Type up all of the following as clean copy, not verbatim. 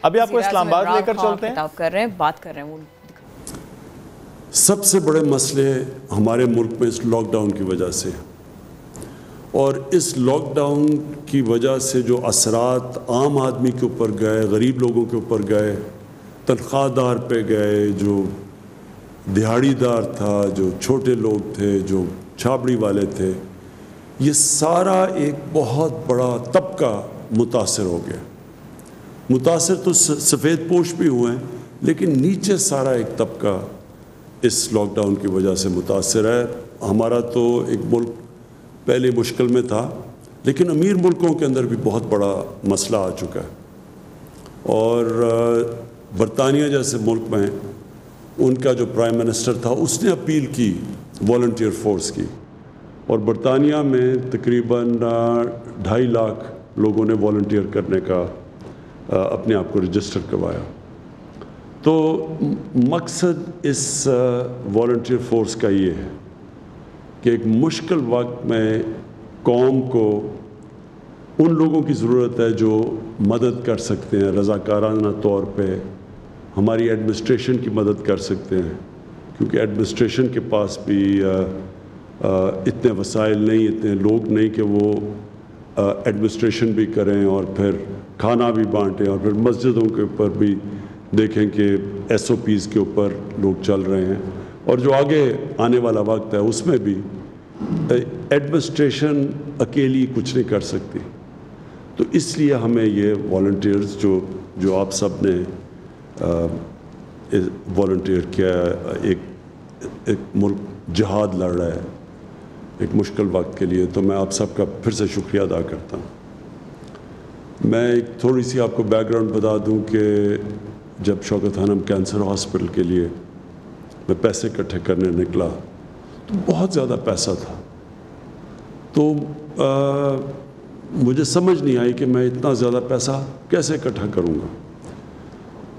ابھی آپ کو اسلام آباد لے کر چلتے ہیں، خطاب کر رہے ہیں، بات کر رہے ہیں. وہ سب سے بڑے مسئلے ہمارے ملک میں اس لاک ڈاؤن کی وجہ سے، اور اس لاک ڈاؤن کی وجہ سے جو اثرات عام آدمی کے اوپر گئے، غریب لوگوں کے اوپر گئے، تنخواہ دار پہ گئے، جو دہاڑی دار تھا، جو چھوٹے لوگ تھے، جو چھاپڑی والے تھے، یہ سارا ایک بہت بڑا طبقہ متاثر ہو گیا. متاثر تو سفید پوش بھی ہوئے ہیں، لیکن نیچے سارا ایک طبقہ اس لاک ڈاؤن کی وجہ سے متاثر ہے. ہمارا تو ایک ملک پہلے مشکل میں تھا، لیکن امیر ملکوں کے اندر بھی بہت بڑا مسئلہ آ چکا ہے. اور برطانیہ جیسے ملک میں ان کا جو پرائم منسٹر تھا، اس نے اپیل کی والنٹیئر فورس کی، اور برطانیہ میں تقریباً 2.5 لاکھ لوگوں نے والنٹیئر کرنے کا اپنے آپ کو رجسٹر کروایا. تو مقصد اس والنٹیئر فورس کا یہ ہے کہ ایک مشکل وقت میں قوم کو ان لوگوں کی ضرورت ہے جو مدد کر سکتے ہیں، رضاکارانہ طور پہ ہماری ایڈمنسٹریشن کی مدد کر سکتے ہیں، کیونکہ ایڈمنسٹریشن کے پاس بھی اتنے وسائل نہیں، اتنے لوگ نہیں کہ وہ ایڈمنسٹریشن بھی کریں اور پھر کھانا بھی بانٹیں، اور پھر مسجدوں کے اوپر بھی دیکھیں کہ SOPs کے اوپر لوگ چل رہے ہیں. اور جو آگے آنے والا وقت ہے اس میں بھی ایڈمنسٹریشن اکیلی کچھ نہیں کر سکتی. تو اس لیے ہمیں یہ والنٹیئرز جو آپ سب نے والنٹیئر کیا، ایک ملک جہاد لڑ رہا ہے ایک مشکل وقت کے لیے، تو میں آپ سب کا پھر سے شکریہ ادا کرتا ہوں. میں ایک تھوڑی سی آپ کو بیک گراؤنڈ بتا دوں کہ جب شوکت خانم کینسر ہاسپٹل کے لیے میں پیسے اکٹھے کرنے نکلا تو بہت زیادہ پیسہ تھا. تو مجھے سمجھ نہیں آئی کہ میں اتنا زیادہ پیسہ کیسے اکٹھا کروں گا.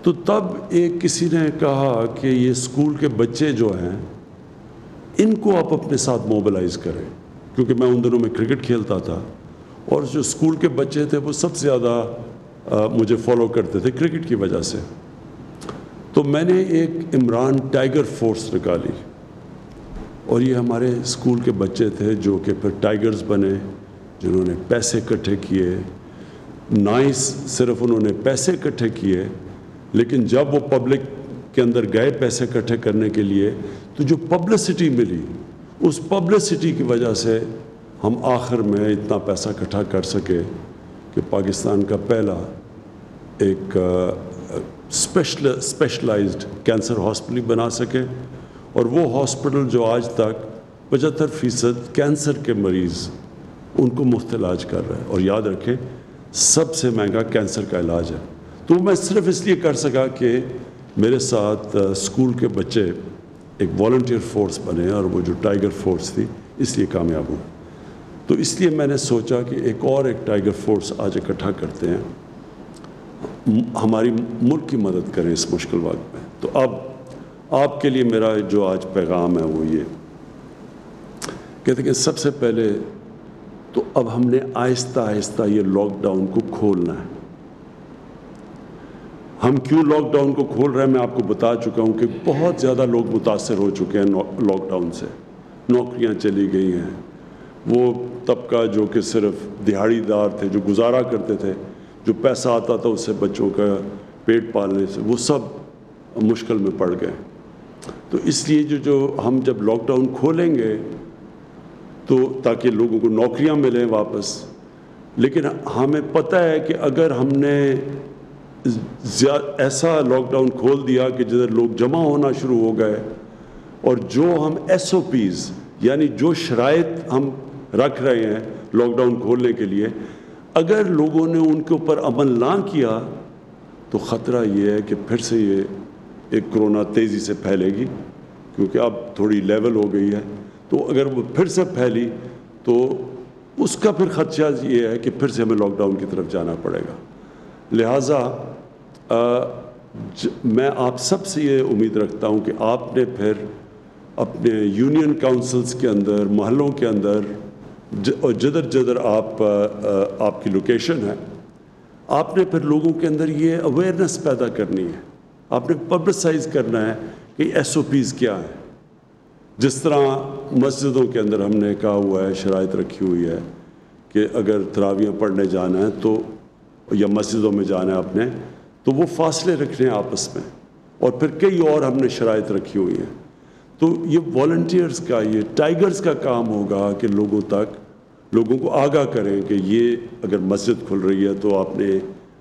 تو تب کسی نے کہا کہ یہ اسکول کے بچے جو ہیں ان کو آپ اپنے ساتھ موبلائز کریں، کیونکہ میں ان دنوں میں کرکٹ کھیلتا تھا، اور جو اسکول کے بچے تھے وہ سب سے زیادہ مجھے فالو کرتے تھے کرکٹ کی وجہ سے. تو میں نے ایک عمران ٹائیگر فورس نکالی، اور یہ ہمارے اسکول کے بچے تھے جو کہ پھر ٹائیگرز بنے، جنہوں نے پیسے اکٹھے کیے. صرف انہوں نے پیسے اکٹھے کیے، لیکن جب وہ پبلک کے اندر گئے پیسے اکٹھے کرنے کے لیے تو جو پبلسٹی ملی، اس پبلسٹی کی وجہ سے ہم آخر میں اتنا پیسہ اکٹھا کر سکے کہ پاکستان کا پہلا ایک اسپیشلائزڈ کینسر ہاسپٹل بنا سکے. اور وہ ہاسپٹل جو آج تک 75% کینسر کے مریض ان کو مفت علاج کر رہا ہے، اور یاد رکھیں سب سے مہنگا کینسر کا علاج ہے. تو میں صرف اس لیے کر سکا کہ میرے ساتھ اسکول کے بچے ایک والنٹیئر فورس بنے، اور وہ جو ٹائیگر فورس تھی اس لیے کامیاب ہوں. تو اس لیے میں نے سوچا کہ ایک ٹائیگر فورس آج اکٹھا کرتے ہیں، ہماری ملک کی مدد کریں اس مشکل وقت میں. تو اب آپ کے لیے میرا جو آج پیغام ہے وہ یہ کہتے کہ سب سے پہلے تو اب ہم نے آہستہ آہستہ یہ لاک ڈاؤن کو کھولنا ہے. ہم کیوں لاک ڈاؤن کو کھول رہے ہیں میں آپ کو بتا چکا ہوں کہ بہت زیادہ لوگ متاثر ہو چکے ہیں لاک ڈاؤن سے. نوکریاں چلی گئی ہیں، وہ طبقہ جو کہ صرف دہاڑی دار تھے، جو گزارا کرتے تھے، جو پیسہ آتا تھا اس سے بچوں کا پیٹ پالنے سے، وہ سب مشکل میں پڑ گئے. تو اس لیے جو ہم جب لاک ڈاؤن کھولیں گے تو تاکہ لوگوں کو نوکریاں ملیں واپس، لیکن ہمیں پتہ ہے کہ اگر ہم نے ایسا لاک ڈاؤن کھول دیا کہ جدھر لوگ جمع ہونا شروع ہو گئے، اور جو ہم SOPs یعنی جو شرائط ہم رکھ رہے ہیں لاک ڈاؤن کھولنے کے لیے، اگر لوگوں نے ان کے اوپر عمل نہ کیا تو خطرہ یہ ہے کہ پھر سے یہ ایک کرونا تیزی سے پھیلے گی، کیونکہ اب تھوڑی لیول ہو گئی ہے. تو اگر وہ پھر سے پھیلی تو اس کا پھر خدشہ یہ ہے کہ پھر سے ہمیں لاک ڈاؤن کی طرف جانا پڑے گا. لہٰذا میں آپ سب سے یہ امید رکھتا ہوں کہ آپ نے پھر اپنے یونین کاؤنسلز کے اندر، محلوں کے اندر، اور جدھر آپ کی لوکیشن ہے، آپ نے پھر لوگوں کے اندر یہ اویئرنیس پیدا کرنی ہے, آپ نے پبلسائز کرنا ہے کہ ایس او پیز کیا ہیں. جس طرح مسجدوں کے اندر ہم نے کہا ہوا ہے, شرائط رکھی ہوئی ہے کہ اگر تراویحیں پڑھنے جانا ہے تو, یا مسجدوں میں جانا ہے آپ نے, تو وہ فاصلے رکھنے ہیں آپس میں, اور پھر کئی اور ہم نے شرائط رکھی ہوئی ہیں. تو یہ والنٹیئرز کا, یہ ٹائیگرز کا کام ہوگا کہ لوگوں کو آگاہ کریں کہ یہ اگر مسجد کھل رہی ہے تو آپ نے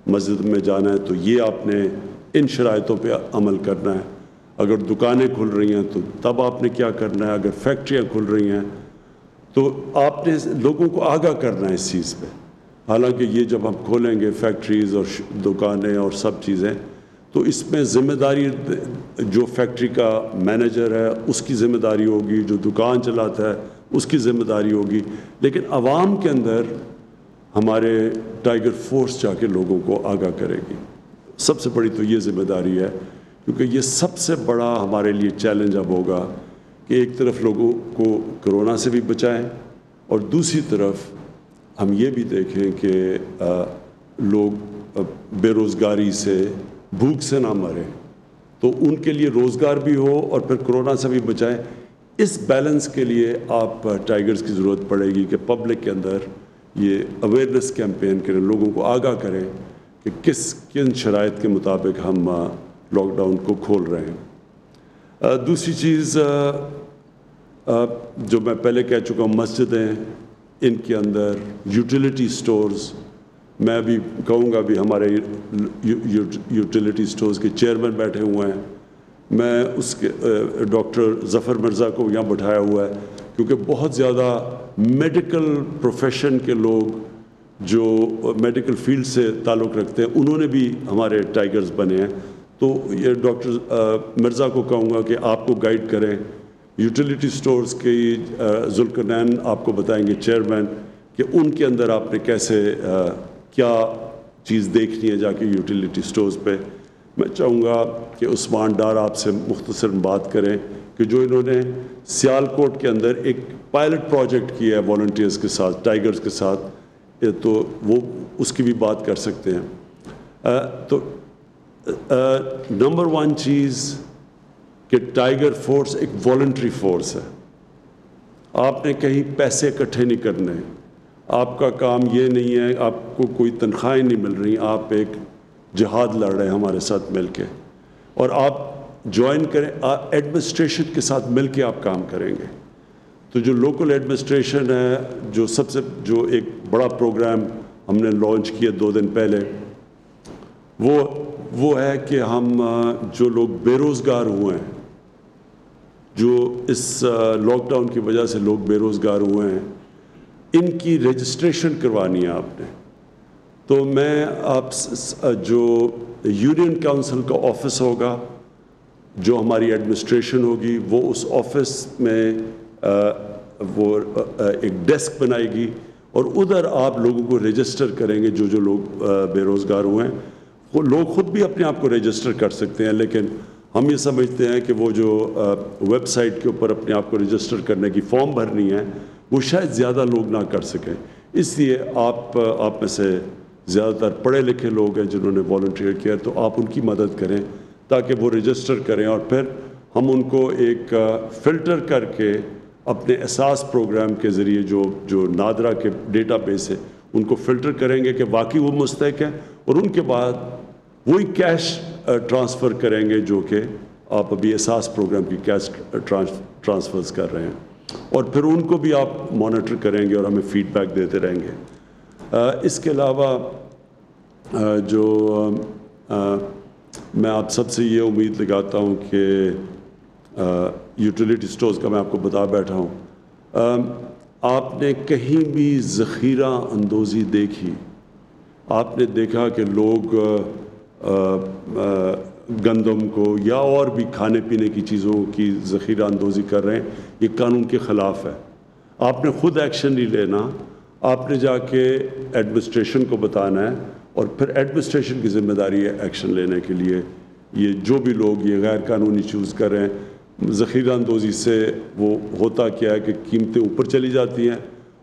مسجد میں جانا ہے تو یہ آپ نے ان شرائطوں پہ عمل کرنا ہے. اگر دکانیں کھل رہی ہیں تو تب آپ نے کیا کرنا ہے. اگر فیکٹریاں کھل رہی ہیں تو آپ نے لوگوں کو آگاہ کرنا ہے اس چیز پہ. حالانکہ یہ جب ہم کھولیں گے فیکٹریز اور دکانیں اور سب چیزیں, تو اس میں ذمہ داری جو فیکٹری کا مینیجر ہے اس کی ذمہ داری ہوگی, جو دکان چلاتا ہے اس کی ذمہ داری ہوگی, لیکن عوام کے اندر ہمارے ٹائیگر فورس جا کے لوگوں کو آگاہ کرے گی. سب سے بڑی تو یہ ذمہ داری ہے, کیونکہ یہ سب سے بڑا ہمارے لیے چیلنج اب ہوگا کہ ایک طرف لوگوں کو کرونا سے بھی بچائیں, اور دوسری طرف ہم یہ بھی دیکھیں کہ لوگ بے روزگاری سے, بھوک سے نہ مریں, تو ان کے لیے روزگار بھی ہو اور پھر کرونا سے بھی بچائیں. اس بیلنس کے لیے آپ ٹائیگرز کی ضرورت پڑے گی کہ پبلک کے اندر یہ اویئرنیس کیمپین کریں, لوگوں کو آگاہ کریں کہ کن شرائط کے مطابق ہم لاک ڈاؤن کو کھول رہے ہیں. دوسری چیز جو میں پہلے کہہ چکا ہوں, مسجدیں, ان کے اندر یوٹیلیٹی سٹورز, میں بھی کہوں گا بھی ہمارے یوٹیلیٹی سٹورز کے چیئرمین بیٹھے ہوئے ہیں, میں اس کے ڈاکٹر ظفر مرزا کو یہاں بٹھایا ہوا ہے, کیونکہ بہت زیادہ میڈیکل پروفیشن کے لوگ جو میڈیکل فیلڈ سے تعلق رکھتے ہیں انہوں نے بھی ہمارے ٹائیگرز بنے ہیں. تو یہ ڈاکٹر مرزا کو کہوں گا کہ آپ کو گائیڈ کریں. یوٹیلیٹی سٹورز کی ذوالقرنین آپ کو بتائیں گے چیئرمین کہ ان کے اندر آپ نے کیسے کیا چیز دیکھنی ہے جا کے یوٹیلیٹی سٹورز پہ. میں چاہوں گا کہ عثمان ڈار آپ سے مختصر بات کریں کہ جو انہوں نے سیالکوٹ کے اندر ایک پائلٹ پروجیکٹ کیا ہے والنٹیئرز کے ساتھ, ٹائیگرز کے ساتھ, تو وہ اس کی بھی بات کر سکتے ہیں. تو نمبر 1 چیز کہ ٹائیگر فورس ایک والنٹری فورس ہے. آپ نے کہیں پیسے اکٹھے نہیں کرنے, آپ کا کام یہ نہیں ہے, آپ کو کوئی تنخواہیں نہیں مل رہی, آپ ایک جہاد لڑ رہے ہیں ہمارے ساتھ مل کے, اور آپ جوائن کریں, ایڈمنسٹریشن کے ساتھ مل کے آپ کام کریں گے. تو جو لوکل ایڈمنسٹریشن ہے, جو ایک بڑا پروگرام ہم نے لانچ کیا 2 دن پہلے, وہ ہے کہ ہم جو لوگ بے روزگار ہوئے ہیں, جو اس لاک ڈاؤن کی وجہ سے لوگ بے روزگار ہوئے ہیں, ان کی رجسٹریشن کروانی ہے آپ نے. تو میں آپ جو یونین کاؤنسل کا آفس ہوگا, جو ہماری ایڈمنسٹریشن ہوگی, وہ اس آفس میں وہ ایک ڈیسک بنائے گی, اور ادھر آپ لوگوں کو رجسٹر کریں گے. جو لوگ بے روزگار ہوئے ہیں, وہ لوگ خود بھی اپنے آپ کو رجسٹر کر سکتے ہیں, لیکن ہم یہ سمجھتے ہیں کہ وہ جو ویب سائٹ کے اوپر اپنے آپ کو رجسٹر کرنے کی فارم بھرنی ہے, وہ شاید زیادہ لوگ نہ کر سکیں. اس لیے آپ میں سے زیادہ تر پڑھے لکھے لوگ ہیں جنہوں نے والنٹیئر کیا, تو آپ ان کی مدد کریں تاکہ وہ رجسٹر کریں, اور پھر ہم ان کو ایک فلٹر کر کے اپنے اساس پروگرام کے ذریعے جو نادرا کے ڈیٹا بیس ہے ان کو فلٹر کریں گے کہ واقعی وہ مستحق ہیں, اور ان کے بعد وہی کیش ٹرانسفر کریں گے جو کہ آپ ابھی اساس پروگرام کی کیش ٹرانسفرز کر رہے ہیں, اور پھر ان کو بھی آپ مانیٹر کریں گے اور ہمیں فیڈ بیک دیتے رہیں گے. اس کے علاوہ میں آپ سب سے یہ امید لگاتا ہوں کہ یوٹیلیٹی سٹورز کا میں آپ کو بتا بیٹھا ہوں, آپ نے کہیں بھی ذخیرہ اندوزی دیکھی, آپ نے دیکھا کہ لوگ گندم کو یا اور بھی کھانے پینے کی چیزوں کی ذخیرہ اندوزی کر رہے ہیں, یہ قانون کے خلاف ہے. آپ نے خود ایکشن نہیں لینا, آپ نے جا کے ایڈمنسٹریشن کو بتانا ہے, اور پھر ایڈمنسٹریشن کی ذمہ داری ہے ایکشن لینے کے لیے. یہ جو بھی لوگ یہ غیر قانونی چوز کر رہے ہیں, ذخیرہ اندوزی سے وہ ہوتا کیا ہے کہ قیمتیں اوپر چلی جاتی ہیں,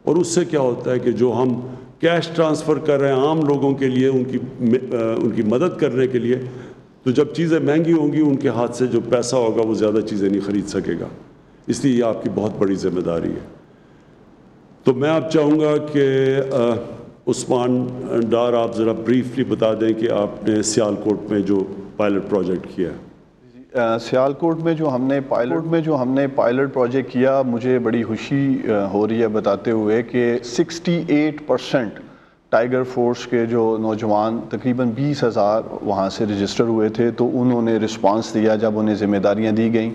اور اس سے کیا ہوتا ہے کہ جو ہم کیش ٹرانسفر کر رہے ہیں عام لوگوں کے لیے، ان کی مدد کرنے کے لیے، تو جب چیزیں مہنگی ہوں گی ان کے ہاتھ سے جو پیسہ ہوگا وہ زیادہ چیزیں نہیں خرید سکے گا. اس لیے یہ آپ کی بہت بڑی ذمہ داری ہے. تو میں آپ چاہوں گا کہ عثمان ڈار آپ ذرا بریفلی بتا دیں کہ آپ نے سیالکوٹ میں جو پائلٹ پروجیکٹ کیا ہے. سیالکوٹ میں جو ہم نے پائلٹ پروجیکٹ کیا، مجھے بڑی خوشی ہو رہی ہے بتاتے ہوئے کہ 68% ٹائیگر فورس کے جو نوجوان تقریباً 20,000 وہاں سے رجسٹر ہوئے تھے، تو انہوں نے رسپانس دیا جب انہیں ذمہ داریاں دی گئیں.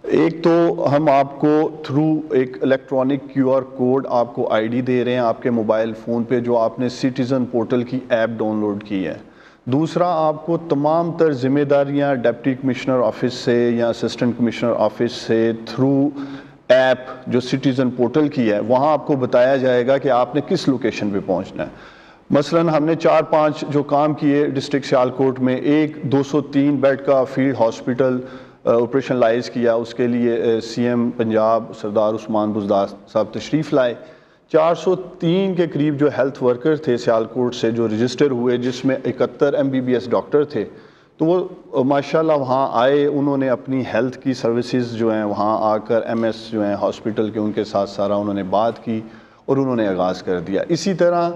ایک تو ہم آپ کو تھرو ایک الیکٹرانک QR کوڈ آپ کو ID دے رہے ہیں آپ کے موبائل فون پہ، جو آپ نے سٹیزن پورٹل کی ایپ ڈاؤن لوڈ کی ہے. دوسرا، آپ کو تمام تر ذمہ داریاں ڈپٹی کمشنر آفس سے یا اسسٹنٹ کمشنر آفس سے تھرو ایپ جو سٹیزن پورٹل کی ہے، وہاں آپ کو بتایا جائے گا کہ آپ نے کس لوکیشن پہ پہنچنا ہے. مثلاً ہم نے 4-5 جو کام کیے ڈسٹرکٹ سیالکوٹ میں، ایک 203 بیڈ کا فیلڈ ہاسپٹل آپریشنلائز کیا. اس کے لیے CM پنجاب سردار عثمان بزدار صاحب تشریف لائے. 403 کے قریب جو ہیلتھ ورکر تھے سیالکوٹ سے جو رجسٹر ہوئے، جس میں 71 MBBS ڈاکٹر تھے، تو وہ ماشاءاللہ وہاں آئے. انہوں نے اپنی ہیلتھ کی سروسز جو ہیں وہاں آ کر MS جو ہیں ہاسپٹل کے، ان کے ساتھ سارا انہوں نے بات کی اور انہوں نے آغاز کر دیا. اسی طرح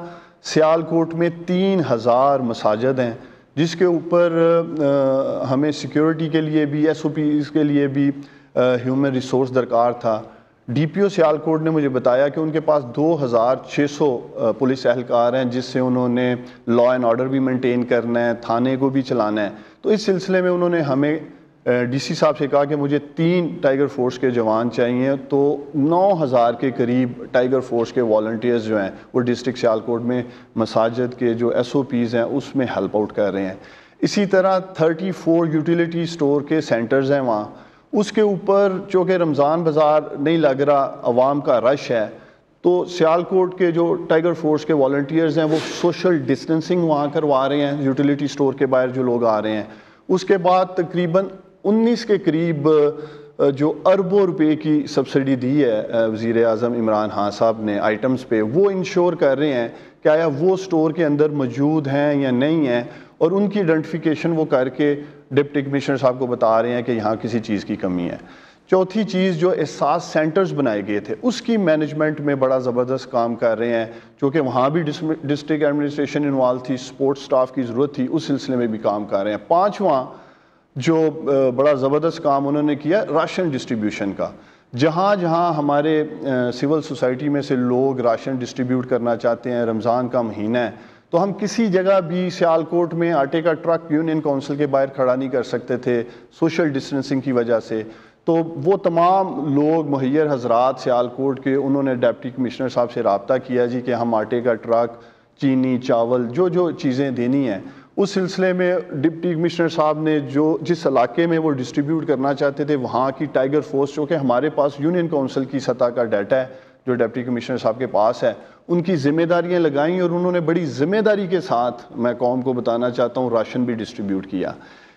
سیالکوٹ میں 3000 مساجد ہیں، جس کے اوپر ہمیں سیکیورٹی کے لیے بھی SOPs کے لیے بھی ہیومن ریسورس درکار تھا. DPO سیالکوٹ نے مجھے بتایا کہ ان کے پاس 2600 پولیس اہلکار ہیں، جس سے انہوں نے لا اینڈ آرڈر بھی مینٹین کرنا ہے، تھانے کو بھی چلانا ہے. تو اس سلسلے میں انہوں نے ہمیں DC صاحب سے کہا کہ مجھے 3 ٹائیگر فورس کے جوان چاہیے. تو 9000 کے قریب ٹائیگر فورس کے والنٹیئرز جو ہیں وہ ڈسٹرکٹ سیالکوٹ میں مساجد کے جو SOPs ہیں اس میں ہیلپ آؤٹ کر رہے ہیں. اسی طرح 34 یوٹیلیٹی سٹور کے سینٹرز ہیں وہاں. اس کے اوپر چونکہ رمضان بازار نہیں لگ رہا، عوام کا رش ہے، تو سیالکوٹ کے جو ٹائیگر فورس کے والنٹیئرز ہیں وہ سوشل ڈسٹنسنگ وہاں کروا رہے ہیں یوٹیلیٹی سٹور کے باہر جو لوگ آ رہے ہیں. اس کے بعد تقریباً 19 کے قریب جو اربوں روپے کی سبسڈی دی ہے وزیر اعظم عمران خان صاحب نے آئٹمز پہ، وہ انشور کر رہے ہیں کہ آیا وہ سٹور کے اندر موجود ہیں یا نہیں ہیں، اور ان کی آئیڈینٹیفیکیشن وہ کر کے ڈپٹی کمشنر صاحب کو بتا رہے ہیں کہ یہاں کسی چیز کی کمی ہے. چوتھی چیز، جو احساس سینٹرز بنائے گئے تھے اس کی مینجمنٹ میں بڑا زبردست کام کر رہے ہیں، چونکہ وہاں بھی ڈسٹرکٹ ایڈمنسٹریشن انوالو تھی، سپورٹ سٹاف کی ضرورت تھی، اس سلسلے میں بھی کام کر رہے ہیں. پانچواں جو بڑا زبردست کام انہوں نے کیا، راشن ڈسٹریبیوشن کا. جہاں جہاں ہمارے سول سوسائٹی میں سے لوگ راشن ڈسٹریبیوٹ کرنا چاہتے ہیں، رمضان کا مہینہ ہے، تو ہم کسی جگہ بھی سیالکوٹ میں آٹے کا ٹرک یونین کونسل کے باہر کھڑا نہیں کر سکتے تھے سوشل ڈسٹنسنگ کی وجہ سے. تو وہ تمام لوگ مہیر حضرات سیالکوٹ کے، انہوں نے ڈپٹی کمشنر صاحب سے رابطہ کیا جی کہ ہم آٹے کا ٹرک، چینی، چاول، جو چیزیں دینی ہیں، اس سلسلے میں ڈپٹی کمشنر صاحب نے جس علاقے میں وہ ڈسٹریبیوٹ کرنا چاہتے تھے وہاں کی ٹائیگر فورس، چونکہ ہمارے پاس یونین کونسل کی سطح کا ڈیٹا ہے جو ڈپٹی کمشنر صاحب کے پاس ہے، ان کی ذمہ داریاں لگائیں اور انہوں نے بڑی ذمہ داری کے ساتھ، میں قوم کو بتانا چاہتا ہوں، راشن بھی ڈسٹریبیوٹ کیا.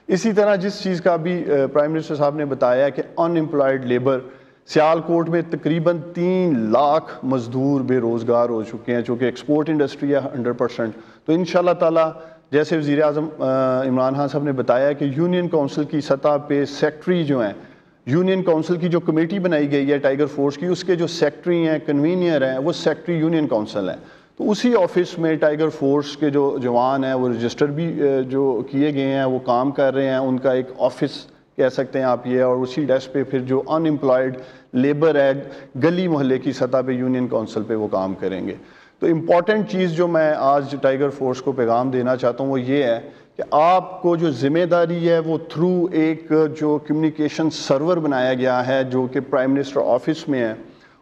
اسی طرح جس چیز کا بھی پرائم منسٹر صاحب نے بتایا کہ ان امپلائڈ لیبر، سیالکوٹ میں تقریباً 3 لاکھ مزدور بے روزگار ہو چکے ہیں، چونکہ ایکسپورٹ انڈسٹری ہے 100%. تو انشاءاللہ تعالیٰ جیسے وزیر اعظم عمران خان صاحب نے بتایا کہ یونین کونسل کی سطح پہ سیکٹری جو ہیں، یونین کونسل کی جو کمیٹی بنائی گئی ہے ٹائیگر فورس کی، اس کے جو سیکٹری ہیں، کنوینئر ہیں، وہ سیکٹری یونین کونسل ہیں. تو اسی آفس میں ٹائیگر فورس کے جو جوان ہیں وہ رجسٹر بھی جو کیے گئے ہیں وہ کام کر رہے ہیں. ان کا ایک آفس کہہ سکتے ہیں آپ یہ، اور اسی ڈیسک پہ پھر جو ان امپلائڈ لیبر ہے گلی محلے کی سطح پہ یونین کونسل پہ وہ کام کریں گے. تو امپورٹنٹ چیز جو میں آج ٹائیگر فورس کو پیغام دینا چاہتا ہوں وہ یہ ہے کہ آپ کو جو ذمہ داری ہے وہ تھرو ایک جو کمیونیکیشن سرور بنایا گیا ہے جو کہ پرائم منسٹر آفس میں ہے،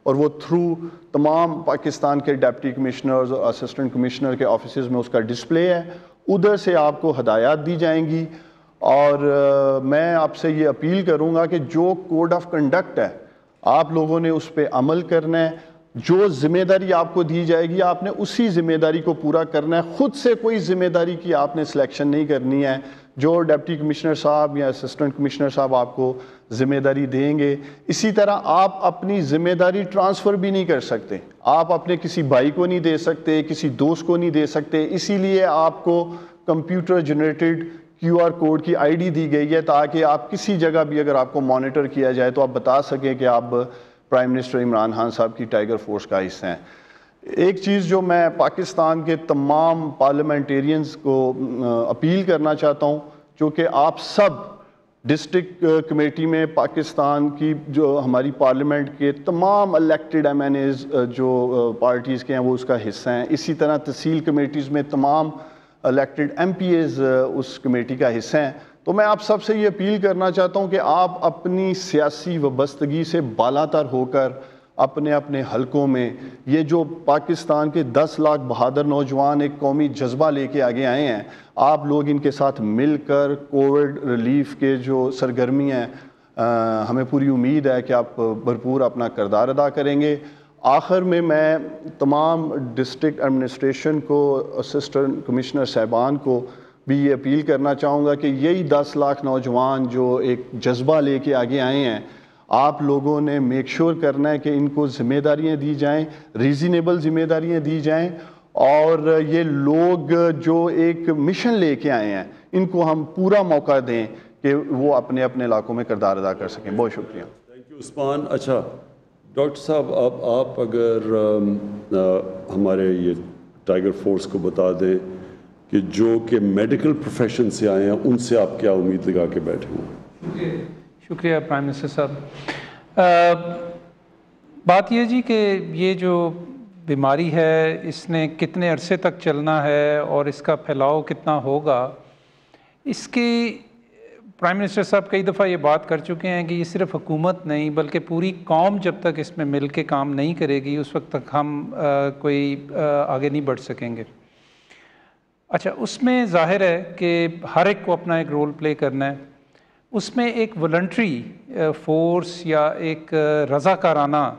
اور وہ تھرو تمام پاکستان کے ڈپٹی کمشنرز اور اسسٹنٹ کمشنر کے آفیسز میں اس کا ڈسپلے ہے. ادھر سے آپ کو ہدایات دی جائیں گی. اور میں آپ سے یہ اپیل کروں گا کہ جو کوڈ آف کنڈکٹ ہے آپ لوگوں نے اس پہ عمل کرنا ہے. جو ذمہ داری آپ کو دی جائے گی آپ نے اسی ذمہ داری کو پورا کرنا ہے. خود سے کوئی ذمہ داری کی آپ نے سلیکشن نہیں کرنی ہے. جو ڈپٹی کمشنر صاحب یا اسسٹنٹ کمشنر صاحب آپ کو ذمہ داری دیں گے، اسی طرح آپ اپنی ذمہ داری ٹرانسفر بھی نہیں کر سکتے. آپ اپنے کسی بھائی کو نہیں دے سکتے، کسی دوست کو نہیں دے سکتے. اسی لیے آپ کو کمپیوٹر جنریٹڈ QR کوڈ کی ID دی گئی ہے، تاکہ آپ کسی جگہ بھی اگر آپ کو مانیٹر کیا جائے تو آپ بتا سکیں کہ آپ پرائم منسٹر عمران خان صاحب کی ٹائیگر فورس کا حصہ ہیں. ایک چیز جو میں پاکستان کے تمام پارلیمنٹیرینز کو اپیل کرنا چاہتا ہوں، چونکہ آپ سب ڈسٹرکٹ کمیٹی میں پاکستان کی جو ہماری پارلیمنٹ کے تمام الیکٹڈ MNAs جو پارٹیز کے ہیں وہ اس کا حصہ ہیں. اسی طرح تحصیل کمیٹیز میں تمام الیکٹڈ MPAs اس کمیٹی کا حصہ ہیں. تو میں آپ سب سے یہ اپیل کرنا چاہتا ہوں کہ آپ اپنی سیاسی وابستگی سے بالاتر ہو کر اپنے اپنے حلقوں میں یہ جو پاکستان کے 10 لاکھ بہادر نوجوان ایک قومی جذبہ لے کے آگے آئے ہیں، آپ لوگ ان کے ساتھ مل کر کووڈ ریلیف کے جو سرگرمی ہیں، ہمیں پوری امید ہے کہ آپ بھرپور اپنا کردار ادا کریں گے. آخر میں تمام ڈسٹرکٹ ایڈمنسٹریشن کو، اسسٹنٹ کمشنر صاحبان کو بھی یہ اپیل کرنا چاہوں گا کہ یہی 10 لاکھ نوجوان جو ایک جذبہ لے کے آگے آئے ہیں، آپ لوگوں نے میک شور کرنا ہے کہ ان کو ذمہ داریاں دی جائیں، ریزنیبل ذمہ داریاں دی جائیں، اور یہ لوگ جو ایک مشن لے کے آئے ہیں ان کو ہم پورا موقع دیں کہ وہ اپنے اپنے علاقوں میں کردار ادا کر سکیں. بہت شکریہ. تھینک یو عثمان. اچھا ڈاکٹر صاحب، آپ اگر ہمارے یہ ٹائیگر فورس کو بتا دیں کہ جو کہ میڈیکل پروفیشن سے آئے ہیں، ان سے آپ کیا امید لگا کے بیٹھے ہیں؟ شکریہ پرائم منسٹر صاحب. بات یہ جی کہ یہ جو بیماری ہے اس نے کتنے عرصے تک چلنا ہے اور اس کا پھیلاؤ کتنا ہوگا، اس کی پرائم منسٹر صاحب کئی دفعہ یہ بات کر چکے ہیں کہ یہ صرف حکومت نہیں بلکہ پوری قوم جب تک اس میں مل کے کام نہیں کرے گی اس وقت تک ہم کوئی آگے نہیں بڑھ سکیں گے. اچھا، اس میں ظاہر ہے کہ ہر ایک کو اپنا ایک رول پلے کرنا ہے. اس میں ایک والنٹری فورس یا ایک رضاکارانہ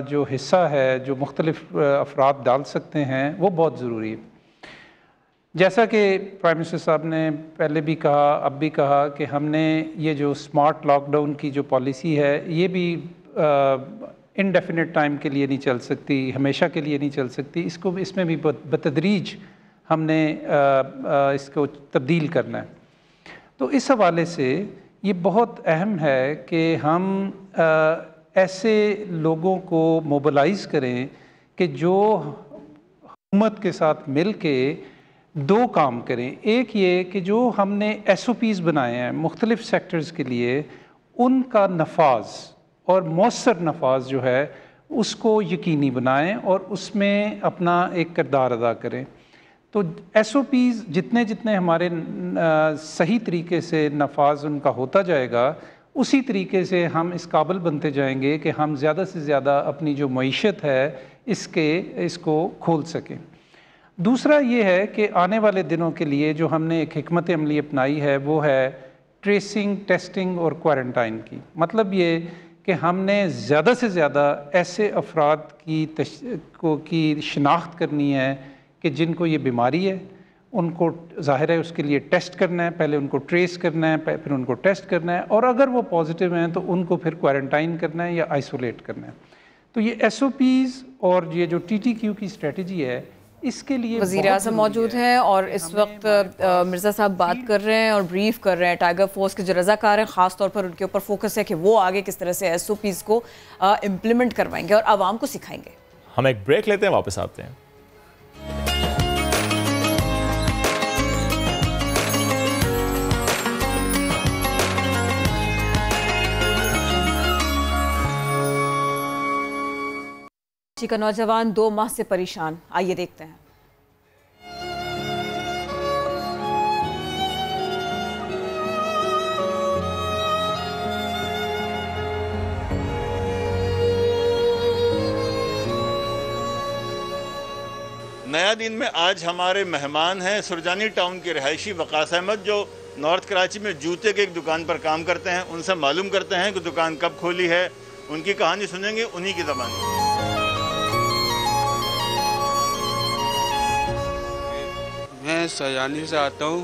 جو حصہ ہے جو مختلف افراد ڈال سکتے ہیں وہ بہت ضروری ہے. جیسا کہ پرائم منسٹر صاحب نے پہلے بھی کہا، اب بھی کہا کہ ہم نے یہ جو اسمارٹ لاک ڈاؤن کی جو پالیسی ہے یہ بھی انڈیفینٹ ٹائم کے لیے نہیں چل سکتی، ہمیشہ کے لیے نہیں چل سکتی. اس میں بھی بتدریج ہم نے اس کو تبدیل کرنا ہے. تو اس حوالے سے یہ بہت اہم ہے کہ ہم ایسے لوگوں کو موبلائز کریں کہ جو حکومت کے ساتھ مل کے دو کام کریں. ایک یہ کہ جو ہم نے SOPs بنائے ہیں مختلف سیکٹرز کے لیے، ان کا نفاذ اور مؤثر نفاذ جو ہے اس کو یقینی بنائیں اور اس میں اپنا ایک کردار ادا کریں. تو SOPs جتنے ہمارے صحیح طریقے سے نفاذ ان کا ہوتا جائے گا، اسی طریقے سے ہم اس قابل بنتے جائیں گے کہ ہم زیادہ سے زیادہ اپنی جو معیشت ہے اس کو کھول سکیں. دوسرا یہ ہے کہ آنے والے دنوں کے لیے جو ہم نے ایک حکمت عملی اپنائی ہے وہ ہے ٹریسنگ، ٹیسٹنگ اور کوارنٹائن کی. مطلب یہ کہ ہم نے زیادہ سے زیادہ ایسے افراد کی شناخت کرنی ہے کہ جن کو یہ بیماری ہے، ان کو ظاہر ہے اس کے لیے ٹیسٹ کرنا ہے، پہلے ان کو ٹریس کرنا ہے، پھر ان کو ٹیسٹ کرنا ہے، اور اگر وہ پازیٹیو ہیں تو ان کو پھر کوارنٹائن کرنا ہے یا آئسولیٹ کرنا ہے. تو یہ SOPs اور یہ جو TTQ کی اسٹریٹجی ہے اس کے لیے وزیر اعظم موجود ہیں اور اس وقت مرزا صاحب بات کر رہے ہیں اور بریف کر رہے ہیں ٹائیگر فورس کے جو رضاکار ہیں، خاص طور پر ان کے اوپر فوکس ہے کہ وہ آگے کس طرح سے SOPs کو امپلیمنٹ کروائیں گے اور عوام کو سکھائیں گے. ہم ایک بریک لیتے ہیں، واپس آتے ہیں. کا نوجوان 2 ماہ سے پریشان، آئیے دیکھتے ہیں. نیا دن میں آج ہمارے مہمان ہیں سرجانی ٹاؤن کے رہائشی وقاص احمد، جو نارتھ کراچی میں جوتے کے ایک دکان پر کام کرتے ہیں. ان سے معلوم کرتے ہیں کہ دکان کب کھولی ہے، ان کی کہانی سنیں گے انہی کی زبان میں. میں سرجانی سے آتا ہوں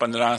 15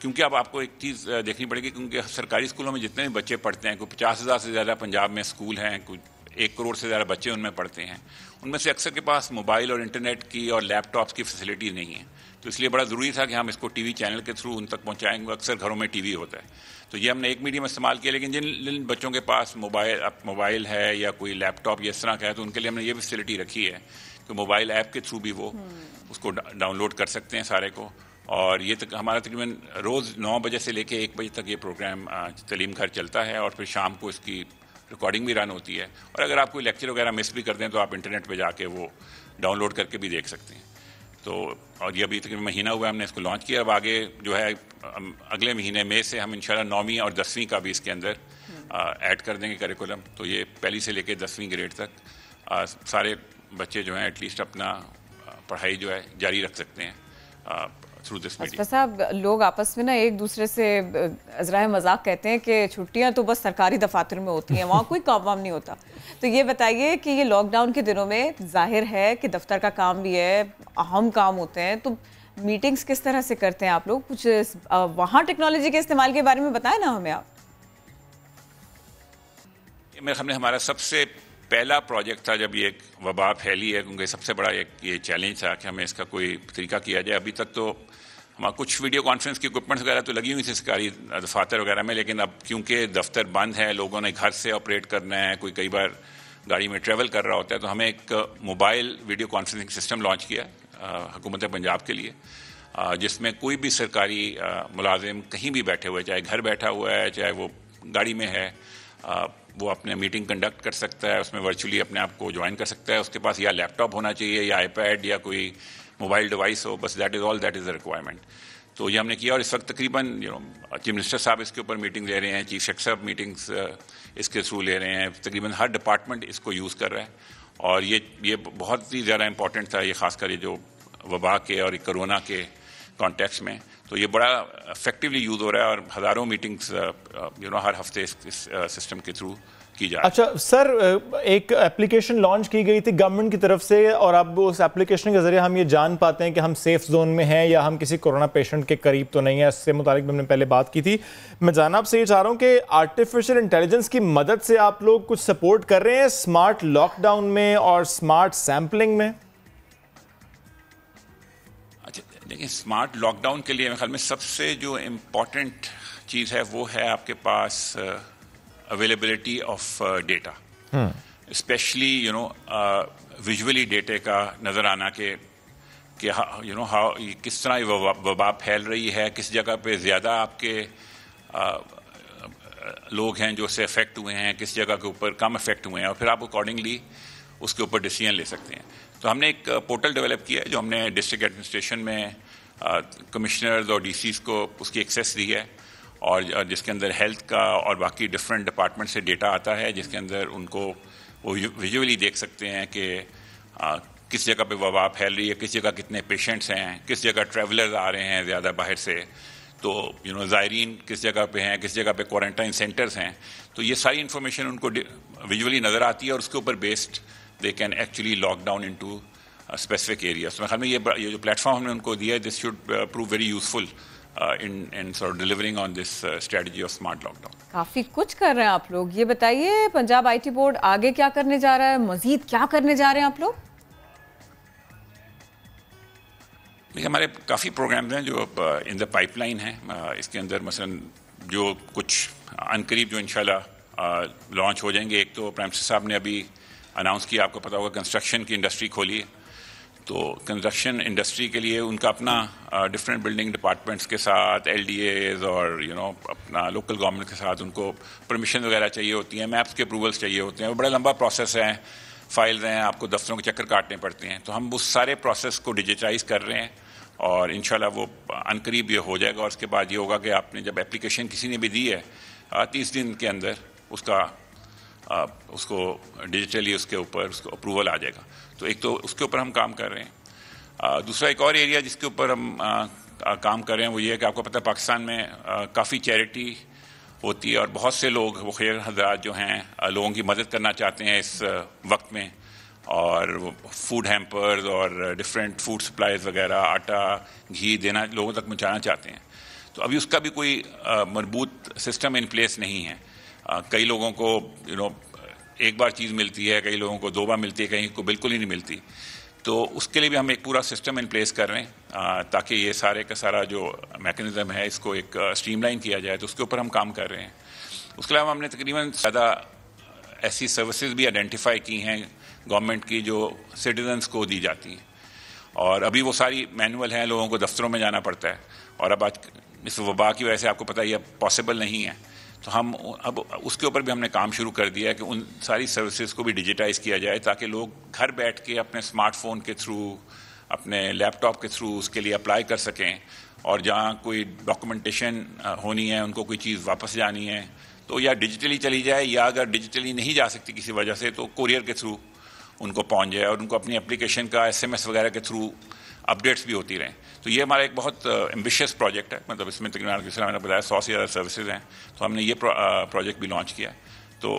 کیونکہ اب آپ کو ایک چیز دیکھنی پڑے گی، کیونکہ سرکاری اسکولوں میں جتنے بھی بچے پڑھتے ہیں، کوئی 50,000 سے زیادہ پنجاب میں اسکول ہیں، کوئی 1 کروڑ سے زیادہ بچے ان میں پڑھتے ہیں، ان میں سے اکثر کے پاس موبائل اور انٹرنیٹ کی اور لیپ ٹاپس کی فیسلٹی نہیں ہے. تو اس لیے بڑا ضروری تھا کہ ہم اس کو ٹی وی چینل کے تھرو ان تک پہنچائیں گے. اکثر گھروں میں ٹی وی ہوتا ہے، تو یہ ہم نے ایک میڈیم استعمال کیا. لیکن جن بچوں کے پاس موبائل ہے یا کوئی لیپ ٹاپ یا اس طرح کا ہے، تو ان کے لیے ہم نے یہ فیسلٹی رکھی ہے کہ موبائل ایپ کے تھرو بھی وہ اس کو ڈاؤن لوڈ کر سکتے ہیں سارے کو. اور یہ ہمارا تقریباً روز 9 بجے سے لے کے 1 بجے تک یہ پروگرام تعلیم گھر چلتا ہے، اور پھر شام کو اس کی ریکارڈنگ بھی رن ہوتی ہے. اور اگر آپ کوئی لیکچر وغیرہ مس بھی کر دیں تو آپ انٹرنیٹ پہ جا کے وہ ڈاؤن لوڈ کر کے بھی دیکھ سکتے ہیں. تو اور یہ ابھی تقریباً مہینہ ہوا ہم نے اس کو لانچ کیا. اب آگے جو ہے اگلے مہینے مئی سے ہم انشاءاللہ 9ویں اور 10ویں کا بھی اس کے اندر ایڈ کر دیں گے کریکولم. تو یہ پہلی سے لے کے 10ویں گریڈ تک سارے بچے جو ہیں ایٹ لیسٹ اپنا پڑھائی جو ہے جاری رکھ سکتے ہیں تھرو دس میڈیا. صاحب لوگ آپس میں نا ایک دوسرے سے عذرائے مذاق کہتے ہیں کہ چھٹیاں تو بس سرکاری دفاتر میں ہوتی ہیں، وہاں کوئی کام وام نہیں ہوتا. تو یہ بتائیے کہ یہ لاک ڈاؤن کے دنوں میں ظاہر ہے کہ دفتر کا کام بھی ہے، اہم کام ہوتے ہیں، تو میٹنگز کس طرح سے کرتے ہیں آپ لوگ؟ کچھ وہاں ٹیکنالوجی کے استعمال کے بارے میں بتائیں نا ہمیں آپ. میرے خیال میں ہمارا سب سے پہلا پروجیکٹ تھا جب یہ ایک وبا پھیلی ہے، کیونکہ سب سے بڑا یہ چیلنج تھا کہ ہمیں اس کا کوئی طریقہ کیا جائے. ابھی تک تو ہمارا کچھ ویڈیو کانفرنس کی اکوپمنٹس وغیرہ تو لگی ہوئی تھی سرکاری دفاتر وغیرہ میں، لیکن اب کیونکہ دفتر بند ہے، لوگوں نے گھر سے آپریٹ کرنا ہے، کوئی کئی بار گاڑی میں ٹریول کر رہا ہوتا ہے، تو ہمیں ایک mobile video conferencing system launch کیا حکومت پنجاب کے لیے، جس میں کوئی بھی سرکاری ملازم کہیں بھی بیٹھے ہوئے، چاہے گھر بیٹھا ہوا ہے، چاہے وہ گاڑی میں ہے، وہ اپنے میٹنگ کنڈکٹ کر سکتا ہے، اس میں ورچولی اپنے آپ کو جوائن کر سکتا ہے. اس کے پاس یا لیپ ٹاپ ہونا چاہیے یا آئی پیڈ یا کوئی موبائل ڈیوائس ہو، بس that is all, that is the requirement. تو یہ ہم نے کیا، اور اس وقت تقریباً چیف منسٹر صاحب اس کے اوپر میٹنگ لے رہے ہیں، چیف سیکرٹری صاحب میٹنگس اس کے تھرو لے رہے ہیں، تقریباً ہر ڈپارٹمنٹ اس کو یوز کر رہا ہے. اور یہ بہت ہی زیادہ امپورٹنٹ تھا، یہ خاص کر یہ جو وبا کے اور کرونا کے کانٹیکسٹ میں، تو یہ بڑا افیکٹولی یوز ہو رہا ہے، اور ہزاروں میٹنگس ہر ہفتے اس سسٹم کے تھرو کی جائے. اچھا سر، ایک اپلیکیشن لانچ کی گئی تھی گورنمنٹ کی طرف سے، اور اب اس اپلیکیشن کے ذریعے ہم یہ جان پاتے ہیں کہ ہم سیف زون میں ہیں یا ہم کسی کورونا پیشنٹ کے قریب تو نہیں ہیں. اس سے متعلق ہم نے پہلے بات کی تھی. میں جاننا آپ سے یہ چاہ رہا ہوں کہ آرٹیفیشل انٹیلیجنس کی مدد سے آپ لوگ کچھ سپورٹ کر رہے ہیں اسمارٹ لاک ڈاؤن میں اور اسمارٹ سیمپلنگ میں؟ اچھا دیکھیں، اسمارٹ لاک ڈاؤن کے لیے میرے خیال میں سب سے جو امپورٹنٹ چیز ہے وہ ہے آپ کے پاس availability of data, specially visually ڈیٹے کا نظر آنا کہ کس طرح یہ وبا پھیل رہی ہے، کس جگہ پہ زیادہ آپ کے لوگ ہیں جو اس سے افیکٹ ہوئے ہیں، کس جگہ کے اوپر کم افیکٹ ہوئے ہیں، اور پھر آپ اکارڈنگلی اس کے اوپر ڈیسیژن لے سکتے ہیں. تو ہم نے ایک پورٹل ڈیولپ کیا ہے جو ہم نے ڈسٹرکٹ ایڈمنسٹریشن میں کمشنرز اور ڈی سیز کو اس کی ایکسیس دی ہے، اور جس کے اندر ہیلتھ کا اور باقی ڈفرینٹ ڈپارٹمنٹ سے ڈیٹا آتا ہے، جس کے اندر ان کو وہ ویژولی دیکھ سکتے ہیں کہ کس جگہ پہ وبا پھیل رہی ہے، کس جگہ کتنے پیشنٹس ہیں، کس جگہ ٹریولرز آ رہے ہیں زیادہ باہر سے، تو زائرین کس جگہ پہ ہیں، کس جگہ پہ کوارنٹائن سینٹرز ہیں. تو یہ ساری انفارمیشن ان کو ویژولی نظر آتی ہے، اور اس کے اوپر based they can actually lock down in two specific areas. میرے خیال میں یہ جو پلیٹ فارم ہم نے ان کو دیا ہے، this should prove very useful in sort of delivering on this strategy of smart lockdown. کافی کچھ کر رہے ہیں آپ لوگ. یہ بتائیے پنجاب آئی ٹی بورڈ آگے کیا کرنے جا رہا ہے، مزید کیا کرنے جا رہے ہیں آپ لوگ؟ دیکھیے ہمارے کافی پروگرامز ہیں جو ان دا پائپ لائن ہیں. اس کے اندر مثلا جو کچھ عنقریب جو انشاءاللہ لانچ ہو جائیں گے. ایک تو پرائم منسٹر صاحب نے ابھی اناؤنس کیا، آپ کو پتا ہوگا کنسٹرکشن کی انڈسٹری کھولی ہے. تو کنسٹرکشن انڈسٹری کے لیے ان کا اپنا ڈفرینٹ بلڈنگ ڈپارٹمنٹس کے ساتھ ایل ڈی ایز اور اپنا لوکل گورنمنٹ کے ساتھ ان کو پرمیشن وغیرہ چاہیے ہوتی ہیں، میپس کے اپروولس چاہیے ہوتے ہیں. وہ بڑا لمبا پروسیس ہے، فائلز ہیں، آپ کو دفتروں کے چکر کاٹنے پڑتے ہیں. تو ہم اس سارے پروسیس کو ڈیجیٹائز کر رہے ہیں، اور انشاءاللہ وہ عنقریب یہ ہو جائے گا. اور اس کے بعد یہ ہوگا کہ آپ نے جب اپلیکیشن کسی نے بھی دی ہے 30 دن کے اندر اس کو ڈیجیٹلی اس کے اوپر اس کو اپروول آ جائے گا. تو ایک تو اس کے اوپر ہم کام کر رہے ہیں. دوسرا ایک اور ایریا جس کے اوپر ہم کام کر رہے ہیں وہ یہ ہے کہ آپ کو پتہ ہے پاکستان میں کافی چیریٹی ہوتی ہے، اور بہت سے لوگ وہ خیر حضرات جو ہیں لوگوں کی مدد کرنا چاہتے ہیں اس وقت میں، اور فوڈ ہیمپرز اور ڈفرینٹ فوڈ سپلائز وغیرہ، آٹا گھی دینا لوگوں تک پہنچانا چاہتے ہیں. تو ابھی اس کا بھی کوئی مربوط سسٹم ان پلیس نہیں ہے. کئی لوگوں کو ایک بار چیز ملتی ہے, کئی لوگوں کو 2 بار ملتی ہے, کہیں کو بالکل ہی نہیں ملتی. تو اس کے لیے بھی ہم ایک پورا سسٹم ان پلیس کر رہے ہیں تاکہ یہ سارے کا سارا جو میکنزم ہے اس کو ایک اسٹریم لائن کیا جائے, تو اس کے اوپر ہم کام کر رہے ہیں. اس کے علاوہ ہم نے تقریباً زیادہ ایسی سروسز بھی آئیڈینٹیفائی کی ہیں گورنمنٹ کی جو سٹیزنس کو دی جاتی ہیں, اور ابھی وہ ساری مینول ہیں, لوگوں کو دفتروں میں جانا پڑتا ہے, اور اب آج اس وبا کی وجہ سے آپ کو پتہ یہ پاسبل نہیں ہے. تو ہم اب اس کے اوپر بھی ہم نے کام شروع کر دیا ہے کہ ان ساری سروسز کو بھی ڈیجیٹائز کیا جائے تاکہ لوگ گھر بیٹھ کے اپنے اسمارٹ فون کے تھرو, اپنے لیپ ٹاپ کے تھرو اس کے لیے اپلائی کر سکیں, اور جہاں کوئی ڈاکومنٹیشن ہونی ہے, ان کو کوئی چیز واپس جانی ہے تو یا ڈیجیٹلی چلی جائے, یا اگر ڈیجیٹلی نہیں جا سکتی کسی وجہ سے تو کوریئر کے تھرو ان کو پہنچ جائے, اور ان کو اپنی اپلیکیشن کا SMS وغیرہ کے تھرو اپڈیٹس بھی ہوتی رہیں. تو یہ ہمارا ایک بہت ایمبیشیس پروجیکٹ ہے, مطلب اس میں تقریباً جس طرح میں نے بتایا 100 سے زیادہ سروسز ہیں, تو ہم نے یہ پروجیکٹ بھی لانچ کیا ہے. تو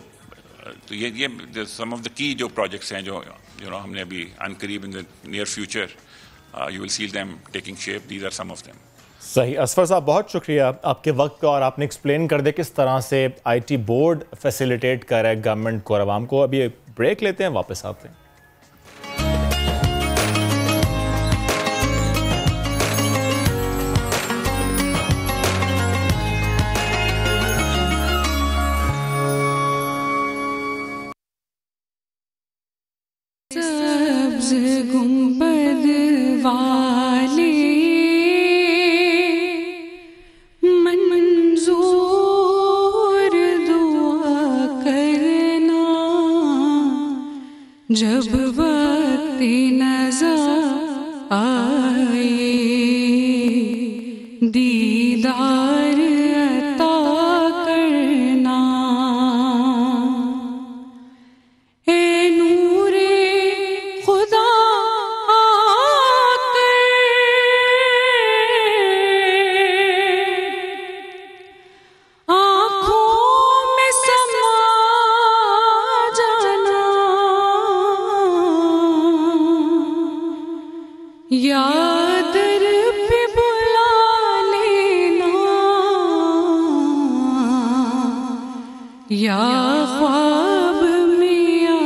یہ سم آف دا کی جو پروجیکٹس ہیں جو ہم نے ابھی ان قریب in the near future you will see them taking shape, these are some of them. صحیح. اسفر صاحب بہت شکریہ آپ کے وقت کا, اور آپ نے ایکسپلین کر دیا کس طرح سے IT بورڈ فیسیلیٹیٹ کر رہا ہے گورنمنٹ کو اور عوام کو. ابھی ایک بریک لیتے ہیں, واپس آتے ہیں. جب وقت نظر آئے دیدار عطا کرنا, اے نور خدا آ کر آنکھوں میں سما جانا, یا در پہ بلا لینا, یا خواب میں آ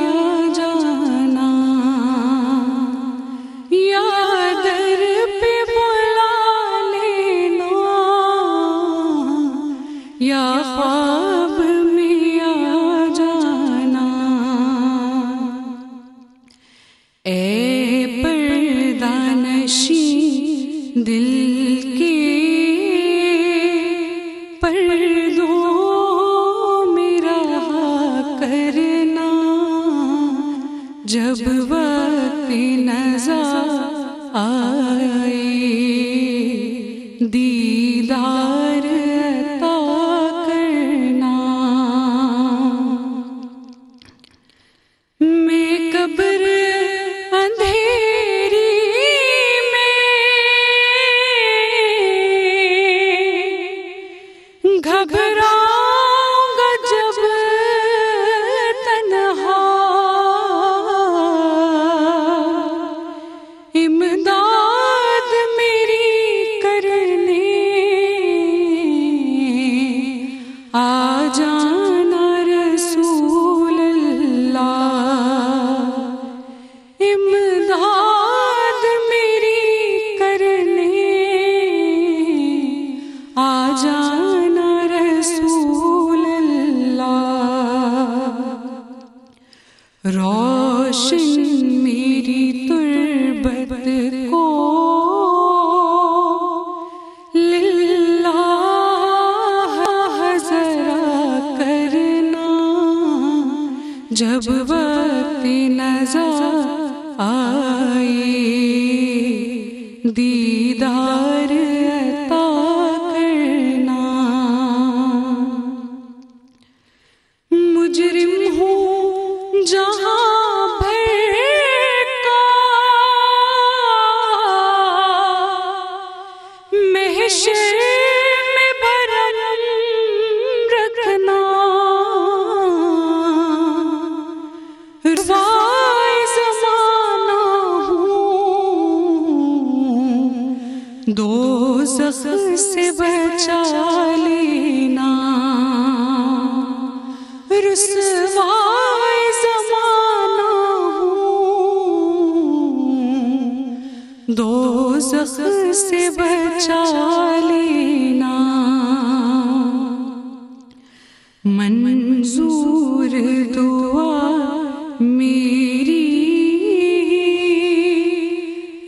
جانا, یا در پہ بلا لینا, یا خواب میں آ جانا. اے پردہ نشین دل کے پردوں میں رہا کرنا, جب وقت نظر آئے دیدار عطا کرنا. میں قبر اندھیری میں گھبراؤں گا جب تنہا, امداد میری کرنے آ جانا رسول اللہ, امداد میری کرنے آ جانا رسول اللہ. روشن میری تربت کو للہ ذرا کرنا, جب وقت نظر آئے دیدار عطا کرنا. مجرم ہوں جہاں بھر کا, محشر میں بھرم رکھنا, دوزخ سے بچا لینا رسوائے زمانہ ہوں دوزخ سے بچا لینا منظور دعا میری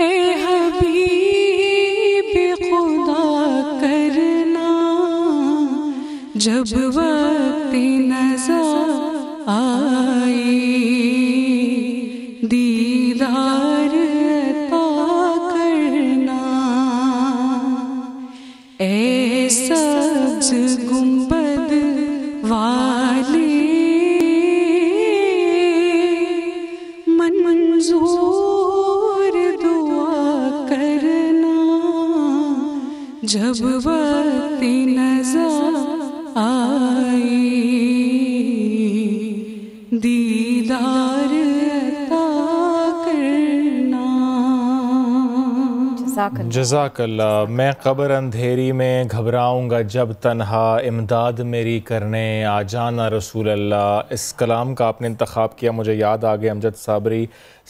اے حبیب خدا کرنا جب وقت نظر آئے دیدار عطا کرنا اے سبز گنبد والے منظور دعا کرنا جب وقت نظر آئے دیدار عطا کرنا. جزاک اللہ. میں قبر اندھیری میں گھبراؤں گا جب تنہا امداد میری کرنے آ جانا رسول اللہ. اس کلام کا آپ نے انتخاب کیا, مجھے یاد آ گیا امجد صابری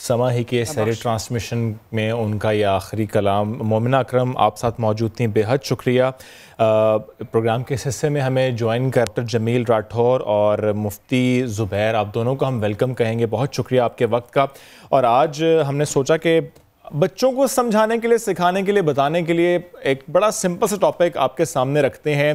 سماحی کے سیری ٹرانسمیشن میں ان کا یہ آخری کلام. مومنہ اکرم آپ ساتھ موجود تھیں, بے حد شکریہ. پروگرام کے اس حصے میں ہمیں جوائن کرتے جمیل راٹھور اور مفتی زبیر, آپ دونوں کو ہم ویلکم کہیں گے. بہت شکریہ آپ کے وقت کا. اور آج ہم نے سوچا کہ بچوں کو سمجھانے کے لیے, سکھانے کے لیے, بتانے کے لیے ایک بڑا سمپل سا ٹاپک آپ کے سامنے رکھتے ہیں.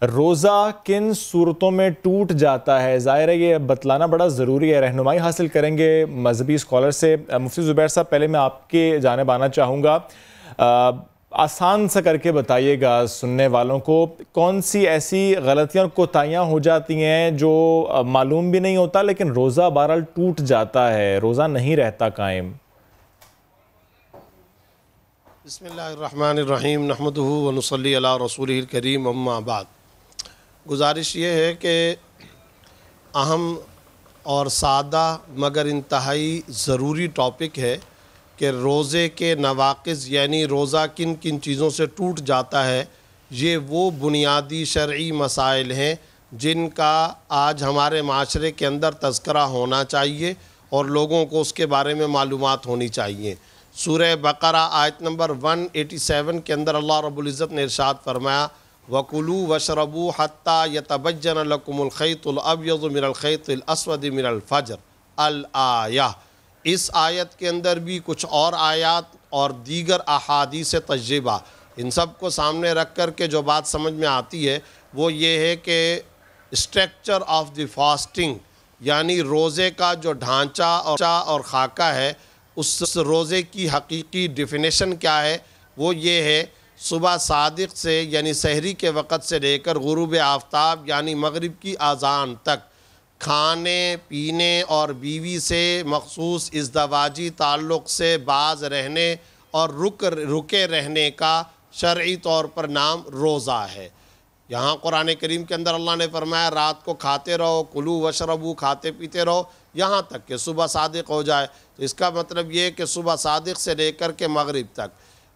روزہ کن صورتوں میں ٹوٹ جاتا ہے؟ ظاہر ہے یہ بتلانا بڑا ضروری ہے. رہنمائی حاصل کریں گے مذہبی اسکالر سے. مفتی زبیر صاحب, پہلے میں آپ کی جانب آنا چاہوں گا. آسان سا کر کے بتائیے گا سننے والوں کو, کون سی ایسی غلطیاں اور کوتاہیاں ہو جاتی ہیں جو معلوم بھی نہیں ہوتا لیکن روزہ بہرحال ٹوٹ جاتا ہے, روزہ نہیں رہتا قائم. بسم اللہ الرحمن الرحیم نحمدہ ونصلی علی رسولہ الکریم اما بعد. گزارش یہ ہے کہ اہم اور سادہ مگر انتہائی ضروری ٹاپک ہے کہ روزے کے نواقض یعنی روزہ کن کن چیزوں سے ٹوٹ جاتا ہے. یہ وہ بنیادی شرعی مسائل ہیں جن کا آج ہمارے معاشرے کے اندر تذکرہ ہونا چاہیے اور لوگوں کو اس کے بارے میں معلومات ہونی چاہیے. سورہ بقرہ آیت نمبر 187 کے اندر اللہ رب العزت نے ارشاد فرمایا وَكُلُوا وَاشْرَبُوا حَتَّى يَتَبَيَّنَ لَكُمُ الْخَيْطُ الْأَبْيَضُ مِنَ الْخَيْطِ الْأَسْوَدِ مِنَ الْفَجْرِ الآیہ. اس آیت کے اندر بھی کچھ اور آیات اور دیگر احادیث تجربہ, ان سب کو سامنے رکھ کر کے جو بات سمجھ میں آتی ہے وہ یہ ہے کہ اسٹرکچر آف دی فاسٹنگ یعنی روزے کا جو ڈھانچہ اور خاکہ ہے, اس روزے کی حقیقی ڈیفینیشن کیا ہے. وہ یہ ہے صبح صادق سے یعنی سحری کے وقت سے لے کر غروب آفتاب یعنی مغرب کی اذان تک کھانے پینے اور بیوی سے مخصوص ازدواجی تعلق سے باز رہنے اور رکے رہنے کا شرعی طور پر نام روزہ ہے. یہاں قرآن کریم کے اندر اللہ نے فرمایا رات کو کھاتے رہو, کلو وشربو, کھاتے پیتے رہو یہاں تک کہ صبح صادق ہو جائے. تو اس کا مطلب یہ کہ صبح صادق سے لے کر کے مغرب تک.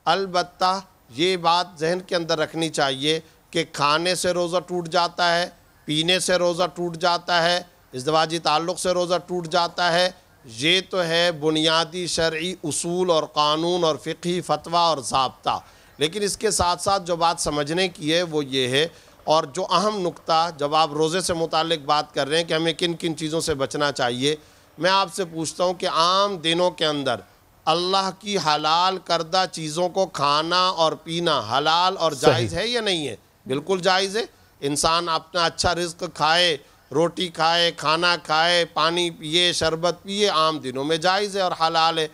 البتہ یہ بات ذہن کے اندر رکھنی چاہیے کہ کھانے سے روزہ ٹوٹ جاتا ہے, پینے سے روزہ ٹوٹ جاتا ہے, ازدواجی تعلق سے روزہ ٹوٹ جاتا ہے. یہ تو ہے بنیادی شرعی اصول اور قانون اور فقہی فتویٰ اور ضابطہ. لیکن اس کے ساتھ ساتھ جو بات سمجھنے کی ہے وہ یہ ہے, اور جو اہم نقطہ جب آپ روزے سے متعلق بات کر رہے ہیں کہ ہمیں کن کن چیزوں سے بچنا چاہیے, میں آپ سے پوچھتا ہوں کہ عام دنوں کے اندر اللہ کی حلال کردہ چیزوں کو کھانا اور پینا حلال اور جائز ہے یا نہیں ہے؟ بالکل جائز ہے. انسان اپنا اچھا رزق کھائے, روٹی کھائے, کھانا کھائے, پانی پیے, شربت پیے, عام دنوں میں جائز ہے اور حلال ہے.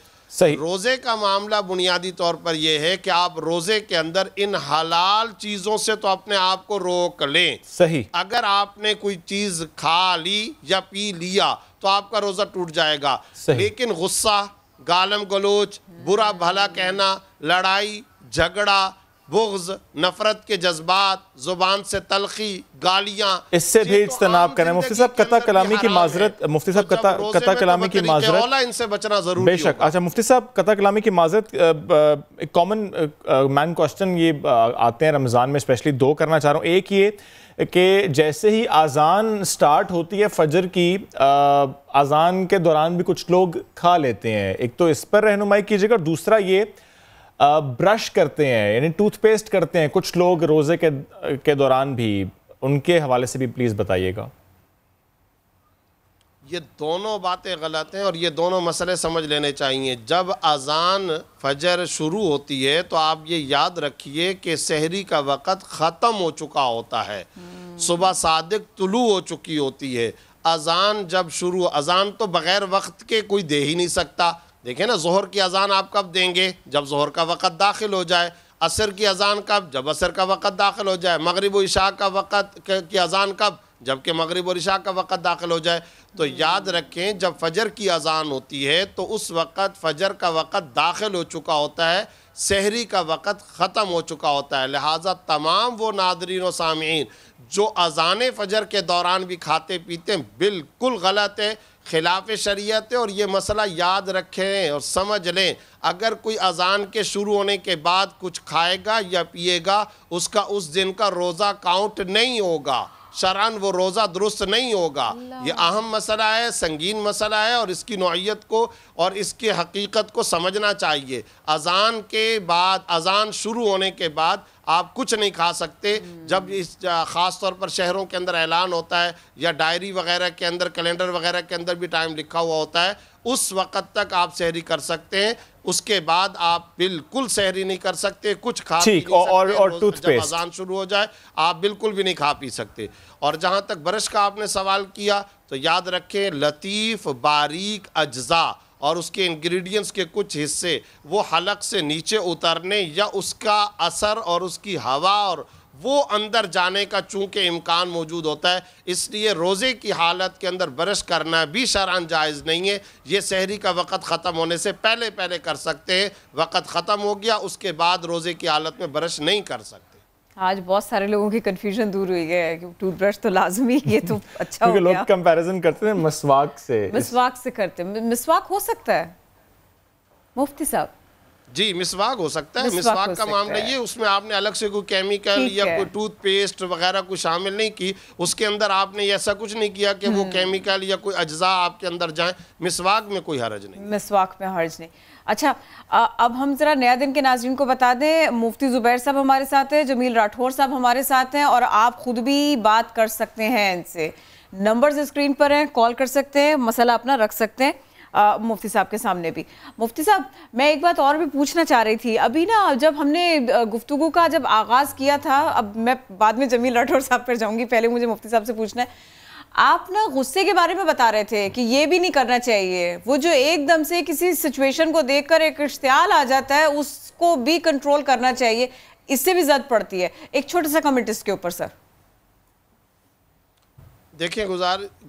روزے کا معاملہ بنیادی طور پر یہ ہے کہ آپ روزے کے اندر ان حلال چیزوں سے تو اپنے آپ کو روک لیں. صحیح. اگر آپ نے کوئی چیز کھا لی یا پی لیا تو آپ کا روزہ ٹوٹ جائے گا. لیکن غصہ, گالم گلوچ, برا بھلا کہنا, لڑائی جھگڑا, بغض، نفرت کے جذبات، زبان سے تلخی، گالیاں، اس سے بھی اجتناب کریں. مفتی صاحب قطع کلامی کی معذرت، مفتی صاحب قطع کلامی کی معذرت، ان سے بچنا ضروری بے شک. اچھا مفتی صاحب قطع کلامی کی معذرت، ایک کامن مین کوشچن یہ آتے ہیں رمضان میں اسپیشلی، دو کرنا چاہ رہا ہوں. ایک یہ کہ جیسے ہی اذان سٹارٹ ہوتی ہے فجر کی، اذان کے دوران بھی کچھ لوگ کھا لیتے ہیں، ایک تو اس پر رہنمائی کیجیے گا، اور دوسرا یہ برش کرتے ہیں یعنی ٹوتھ پیسٹ کرتے ہیں کچھ لوگ روزے کے دوران بھی، ان کے حوالے سے بھی پلیز بتائیے گا. یہ دونوں باتیں غلط ہیں اور یہ دونوں مسئلے سمجھ لینے چاہیے. جب اذان فجر شروع ہوتی ہے تو آپ یہ یاد رکھیے کہ سحری کا وقت ختم ہو چکا ہوتا ہے، صبح صادق طلوع ہو چکی ہوتی ہے. اذان جب شروع، اذان تو بغیر وقت کے کوئی دے ہی نہیں سکتا. دیکھیں نا، ظہر کی اذان آپ کب دیں گے؟ جب ظہر کا وقت داخل ہو جائے. عصر کی اذان کب؟ جب عصر کا وقت داخل ہو جائے. مغرب و عشاء کا وقت کی اذان کب؟ جبکہ مغرب اور عشاء کا وقت داخل ہو جائے. تو یاد رکھیں جب فجر کی اذان ہوتی ہے تو اس وقت فجر کا وقت داخل ہو چکا ہوتا ہے، سحری کا وقت ختم ہو چکا ہوتا ہے. لہٰذا تمام وہ ناظرین و سامعین جو اذان فجر کے دوران بھی کھاتے پیتے ہیں بالکل غلط ہے، خلاف شریعت ہے. اور یہ مسئلہ یاد رکھیں اور سمجھ لیں، اگر کوئی اذان کے شروع ہونے کے بعد کچھ کھائے گا یا پیے گا، اس کا اس دن کا روزہ کاؤنٹ نہیں ہوگا، شرعاً وہ روزہ درست نہیں ہوگا. یہ اہم مسئلہ ہے، سنگین مسئلہ ہے، اور اس کی نوعیت کو اور اس کی حقیقت کو سمجھنا چاہیے. اذان کے بعد، اذان شروع ہونے کے بعد آپ کچھ نہیں کھا سکتے. جب اس خاص طور پر شہروں کے اندر اعلان ہوتا ہے یا ڈائری وغیرہ کے اندر، کیلنڈر وغیرہ کے اندر بھی ٹائم لکھا ہوا ہوتا ہے، اس وقت تک آپ سحری کر سکتے ہیں. اس کے بعد آپ بالکل سحری نہیں کر سکتے، کچھ کھا پی نہیں سکتے. جب اذان شروع ہو جائے آپ بالکل بھی نہیں کھا پی سکتے. اور جہاں تک برش کا آپ نے سوال کیا تو یاد رکھیں لطیف باریک اجزاء اور اس کے انگریڈینٹس کے کچھ حصے وہ حلق سے نیچے اترنے یا اس کا اثر اور اس کی ہوا اور وہ اندر جانے کا چونکہ امکان موجود ہوتا ہے، اس لیے روزے کی حالت کے اندر برش کرنا بھی شرعاً جائز نہیں ہے. یہ سحری کا وقت ختم ہونے سے پہلے کر سکتے ہیں. وقت ختم ہو گیا اس کے بعد روزے کی حالت میں برش نہیں کر سکتے. آج بہت سارے لوگوں کی کنفیوژن دور ہوئی ہے کہ ٹوتھ برش تو لازمی، یہ تو اچھا ہو گیا. لوگ کمپیریزن کرتے ہیں مسواک سے کرتے ہیں. مسواک ہو سکتا ہے مفتی صاحب؟ جی مسواک ہو سکتا ہے. مسواک کا معاملہ یہ، اس میں آپ نے الگ سے کوئی کیمیکل یا کوئی ٹوتھ پیسٹ وغیرہ کوئی شامل نہیں کی، اس کے اندر آپ نے ایسا کچھ نہیں کیا کہ وہ کیمیکل یا کوئی اجزاء آپ کے اندر جائیں. مسواک میں کوئی حرج نہیں. مسواک میں حرج نہیں. اچھا اب ہم ذرا نیا دن کے ناظرین کو بتا دیں، مفتی زبیر صاحب ہمارے ساتھ ہیں، جمیل راٹھور صاحب ہمارے ساتھ ہیں، اور آپ خود بھی بات کر سکتے ہیں ان سے. نمبرز اسکرین پر ہیں، کال کر سکتے ہیں، مسئلہ اپنا رکھ سکتے ہیں مفتی صاحب کے سامنے بھی. مفتی صاحب میں ایک بات اور بھی پوچھنا چاہ رہی تھی. ابھی نا جب ہم نے گفتگو کا جب آغاز کیا تھا، اب میں بعد میں جمیل راٹھور صاحب پر جاؤں گی، پہلے مجھے مفتی صاحب سے پوچھنا ہے، آپ نا غصے کے بارے میں بتا رہے تھے کہ یہ بھی نہیں کرنا چاہیے. وہ جو ایک دم سے کسی سچویشن کو دیکھ کر ایک اشتعال آ جاتا ہے، اس کو بھی کنٹرول کرنا چاہیے، اس سے بھی زد پڑتی ہے. ایک چھوٹا سا کمنٹ اس کے اوپر سر. دیکھیں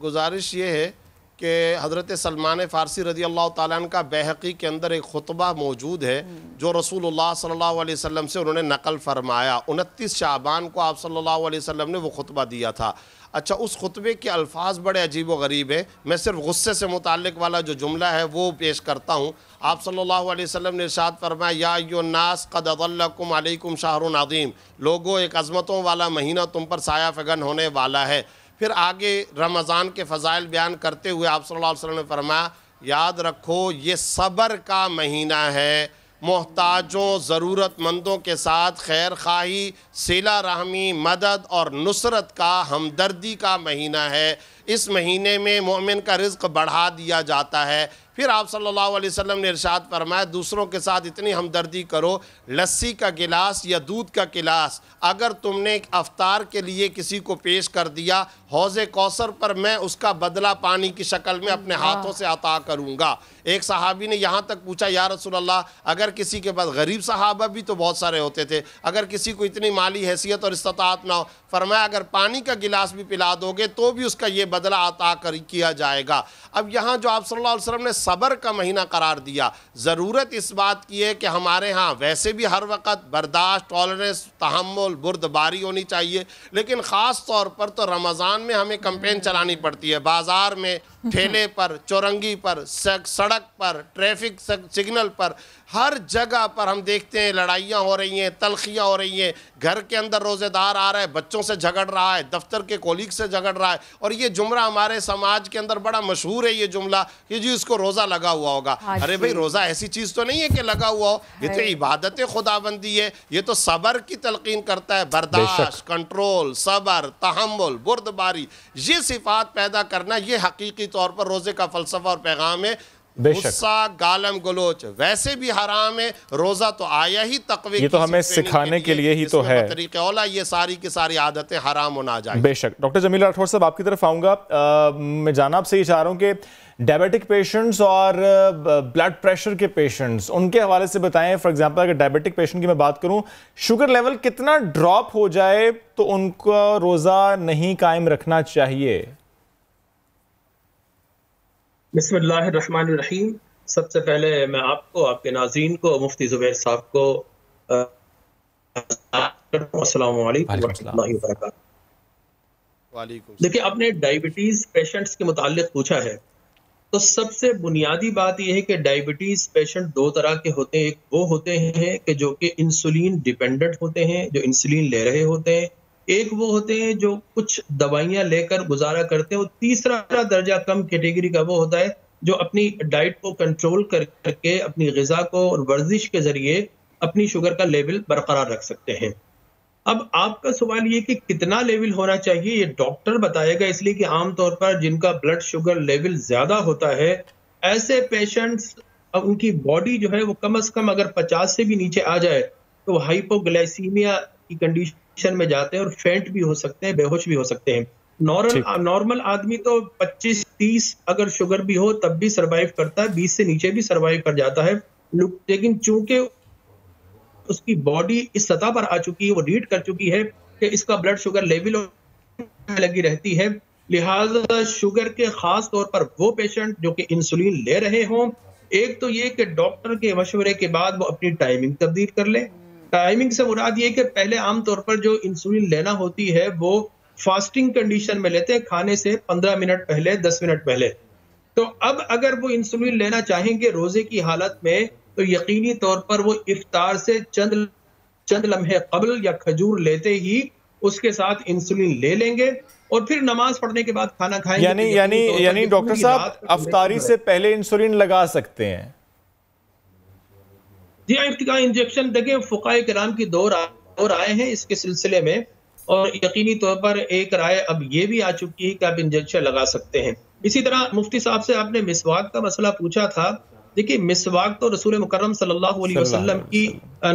گزارش یہ ہے کہ حضرت سلمان فارسی رضی اللہ تعالیٰ عنہ کا بیہقی کے اندر ایک خطبہ موجود ہے جو رسول اللہ صلی اللہ علیہ وسلم سے انہوں نے نقل فرمایا. 29 شعبان کو آپ صلی اللہ علیہ وسلم نے وہ خطبہ دیا تھا. اچھا اس خطبے کے الفاظ بڑے عجیب و غریب ہیں. میں صرف غصے سے متعلق والا جو جملہ ہے وہ پیش کرتا ہوں. آپ صلی اللہ علیہ وسلم نے ارشاد فرمایا، یا ایھا الناس قد اظلکم علیکم شہر عظیم، لوگوں ایک عظمتوں والا مہینہ تم پر سایہ فگن ہونے والا ہے. پھر آگے رمضان کے فضائل بیان کرتے ہوئے آپ صلی اللہ علیہ وسلم نے فرمایا، یاد رکھو یہ صبر کا مہینہ ہے، محتاجوں ضرورت مندوں کے ساتھ خیر خواہی، صلہ رحمی، مدد اور نصرت کا، ہمدردی کا مہینہ ہے. اس مہینے میں مومن کا رزق بڑھا دیا جاتا ہے. پھر آپ صلی اللہ علیہ وسلم نے ارشاد فرمایا، دوسروں کے ساتھ اتنی ہمدردی کرو، لسی کا گلاس یا دودھ کا گلاس اگر تم نے افطار کے لیے کسی کو پیش کر دیا، حوض کوثر پر میں اس کا بدلہ پانی کی شکل میں اپنے ہاتھوں سے عطا کروں گا. ایک صحابی نے یہاں تک پوچھا، یا رسول اللہ اگر کسی کے پاس، غریب صحابہ بھی تو بہت سارے ہوتے تھے، اگر کسی کو اتنی مالی حیثیت اور استطاعت نہ ہو، فرمایا اگر پانی کا گلاس بھی پلا دو گے تو بھی اس کا یہ بدلہ عطا کیا جائے گا. اب یہاں جو آپ صلی اللہ علیہ وسلم نے صبر کا مہینہ قرار دیا, ضرورت اس بات کی ہے کہ ہمارے ہاں ویسے بھی ہر وقت برداشت, ٹالرنس, تحمل, بردباری ہونی چاہیے, لیکن خاص طور پر تو رمضان میں ہمیں کمپین چلانی پڑتی ہے. بازار میں, ٹھیلے پر, چورنگی پر, سڑک پر, ٹریفک سگنل پر, ہر جگہ پر ہم دیکھتے ہیں لڑائیاں ہو رہی ہیں, تلخیاں ہو رہی ہیں. گھر کے اندر روزے دار آ رہا ہے, بچوں سے جھگڑ رہا ہے, دفتر کے کولیگ سے جھگڑ رہا ہے, اور یہ جملہ ہمارے سماج کے اندر بڑا مشہور ہے یہ جملہ کہ جی اس کو روزہ لگا ہوا ہوگا. ارے بھئی روزہ ایسی چیز تو نہیں ہے کہ لگا ہوا ہو, یہ تو عبادت خداوندی ہے, یہ تو صبر کی تلقین کرتا ہے. برداشت, کنٹرول, صبر, تحمل, بردباری, یہ صفات پیدا کرنا, یہ حقیقی طور پر روزے کا فلسفہ اور پیغام ہے. غصہ, گالم گلوچ ویسے بھی حرام ہے, روزہ تو آیا ہی تقوی, یہ تو ہمیں سکھانے کے لیے ہی تو ہے. طریقہ اولا یہ ساری کی ساری عادتیں حرام ہونا جائیں. بے شک. ڈاکٹر جمیل راٹھور صاحب آپ کی طرف آؤں گا. میں جانا آپ سے یہ چاہ رہا ہوں کہ ڈائبیٹک پیشنٹس اور بلڈ پریشر کے پیشنٹس, ان کے حوالے سے بتائیں. فار ایگزامپل اگر ڈائبیٹک پیشنٹ کی میں بات کروں, شوگر لیول کتنا ڈراپ ہو جائے تو ان کو روزہ نہیں قائم رکھنا چاہیے؟ بسم اللہ الرحمن الرحیم. سب سے پہلے میں آپ کو, آپ کے ناظرین کو, مفتی زبیر صاحب کو السلام علیکم ورحمۃ اللہ وبرکاتہ. دیکھیں, آپ نے ڈائبٹیز پیشنٹس کے متعلق پوچھا ہے, تو سب سے بنیادی بات یہ ہے کہ ڈائبٹیز پیشنٹ دو طرح کے ہوتے ہیں. ایک وہ ہوتے ہیں کہ جو کہ انسولین ڈیپینڈنٹ ہوتے ہیں, جو انسولین لے رہے ہوتے ہیں. ایک وہ ہوتے ہیں جو کچھ دوائیاں لے کر گزارا کرتے ہیں. اور تیسرا درجہ کم کیٹیگری کا وہ ہوتا ہے جو اپنی ڈائٹ کو کنٹرول کر کے, اپنی غذا کو اور ورزش کے ذریعے اپنی شوگر کا لیول برقرار رکھ سکتے ہیں. اب آپ کا سوال یہ کہ کتنا لیول ہونا چاہیے, یہ ڈاکٹر بتائے گا, اس لیے کہ عام طور پر جن کا بلڈ شوگر لیول زیادہ ہوتا ہے, ایسے پیشنٹس ان کی باڈی جو ہے وہ کم از کم اگر 50 سے بھی نیچے آ جائے تو ہائپوگلائسیمیا کی کنڈیشن میں جاتے ہیں اور فینٹ بھی ہو سکتے ہیں, بے ہوش بھی ہو سکتے ہیں. نارمل آدمی تو 25-30 اگر شوگر بھی ہو تب بھی سروائیو کرتا ہے, 20 سے نیچے بھی سروائیو کر جاتا ہے. لیکن چونکہ اس کی باڈی اس سطح پر آ چکی ہے, وہ ریڈ کر چکی ہے کہ اس کا بلڈ شوگر لیول لگی رہتی ہے, لہذا شوگر کے خاص طور پر وہ پیشنٹ جو کہ انسولین لے رہے ہوں, ایک تو یہ کہ ڈاکٹر کے مشورے کے بعد وہ اپنی ٹائمنگ تبدیل کر لے. ٹائمنگ سے مراد یہ کہ پہلے عام طور پر جو انسولین لینا ہوتی ہے وہ فاسٹنگ کنڈیشن میں لیتے ہیں, کھانے سے 15 منٹ پہلے, 10 منٹ پہلے. تو اب اگر وہ انسولین لینا چاہیں گے روزے کی حالت میں تو یقینی طور پر وہ افطار سے چند لمحے قبل یا کھجور لیتے ہی اس کے ساتھ انسولین لے لیں گے, اور پھر نماز پڑھنے کے بعد کھانا کھائیں گے. یعنی ڈاکٹر صاحب افطاری سے پہلے انسولین لگا سکتے ہیں؟ جی ہاں, ارتقاء انجیکشن. دیکھیں فقہاء کرام کی دو رائے ہیں اس کے سلسلے میں, اور یقینی طور پر ایک رائے اب یہ بھی آ چکی ہے کہ آپ انجیکشن لگا سکتے ہیں. اسی طرح مفتی صاحب سے آپ نے مسواک کا مسئلہ پوچھا تھا. دیکھیں مسواک تو رسول مکرم صلی اللہ علیہ وسلم کی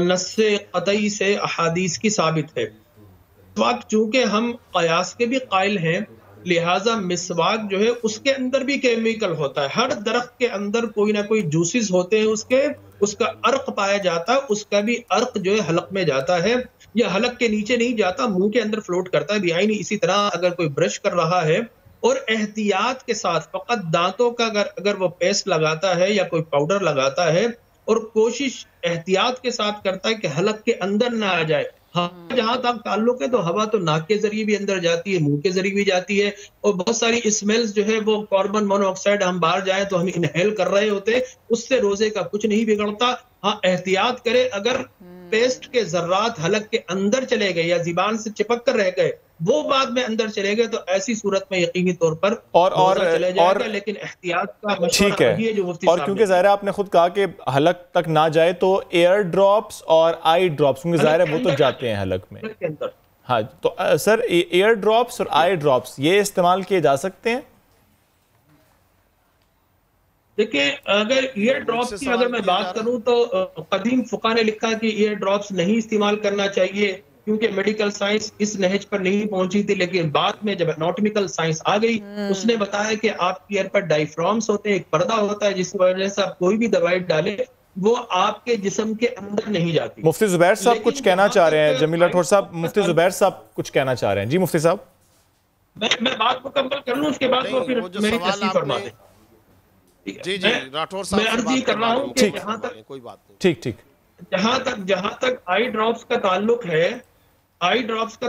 نص قطعی سے احادیث کی ثابت ہے. مسواک چونکہ ہم قیاس کے بھی قائل ہیں, لہٰذا مسواک جو ہے اس کے اندر بھی کیمیکل ہوتا ہے. ہر درخت کے اندر کوئی نہ کوئی جوسز ہوتے ہیں, اس کا عرق پایا جاتا ہے, اس کا بھی عرق جو ہے حلق میں جاتا ہے, یا حلق کے نیچے نہیں جاتا, منہ کے اندر فلوٹ کرتا ہے. بیائی اسی طرح اگر کوئی برش کر رہا ہے اور احتیاط کے ساتھ فقط دانتوں کا اگر وہ پیسٹ لگاتا ہے یا کوئی پاؤڈر لگاتا ہے اور کوشش احتیاط کے ساتھ کرتا ہے کہ حلق کے اندر نہ آ جائے. جہاں تک تعلق ہے تو ہوا تو ناک کے ذریعے بھی اندر جاتی ہے, منہ کے ذریعے بھی جاتی ہے, اور بہت ساری اسمیلز جو ہے وہ کاربن مونو آکسائڈ ہم باہر جائیں تو ہم انہیل کر رہے ہوتے, اس سے روزے کا کچھ نہیں بگڑتا. ہاں احتیاط کرے, اگر پیسٹ کے ذرات حلق کے اندر چلے گئے یا زبان سے چپک کر رہ گئے, وہ بعد میں اندر چلے گئے, تو ایسی صورت میں یقینی طور پر روزہ چلے جائے گا. لیکن احتیاط کا مشورہ ہے جو مفتی صاحب, اور کیونکہ ظاہر ہے آپ نے خود کہا کہ حلق تک نہ جائے تو ایئر ڈراپس اور آئی ڈراپس, کیونکہ ظاہر ہے وہ تو جاتے ہیں حلق میں. ہاں تو سر ایئر ڈراپس اور آئی ڈراپس یہ استعمال کیے جا سکتے ہیں؟ دیکھیں اگر ایئر ڈراپس کی اگر میں بات کروں تو قدیم فقہ نے لکھا کہ ایئر ڈراپس نہیں استعمال کرنا چاہیے, کیونکہ میڈیکل سائنس اس نہج پر نہیں پہنچی تھی. لیکن بعد میں جب اناٹمیکل سائنس آ گئی, اس نے بتایا کہ آپ کے ایئر پر ڈائفرامس ہوتے ہیں, ایک پردہ ہوتا ہے جس کی وجہ سے آپ کوئی بھی دوائی ڈالیں وہ آپ کے جسم کے اندر نہیں جاتی. مفتی زبیر صاحب کچھ کہنا چاہ رہے ہیں. جمیل راٹھور صاحب, مفتی زبیر صاحب کچھ کہنا چاہ رہے ہیں. جی مفتی صاحب. میں بات مکمل کر لوں, اس کے بعد وہ پھر میری تصحیح فرما دیں. جی جی راٹھور صاحب میں عرض یہ کر رہا ہوں کہ جہاں تک کوئی بات نہیں, ٹھیک ٹھیک, جہاں تک آئی ڈراپس کا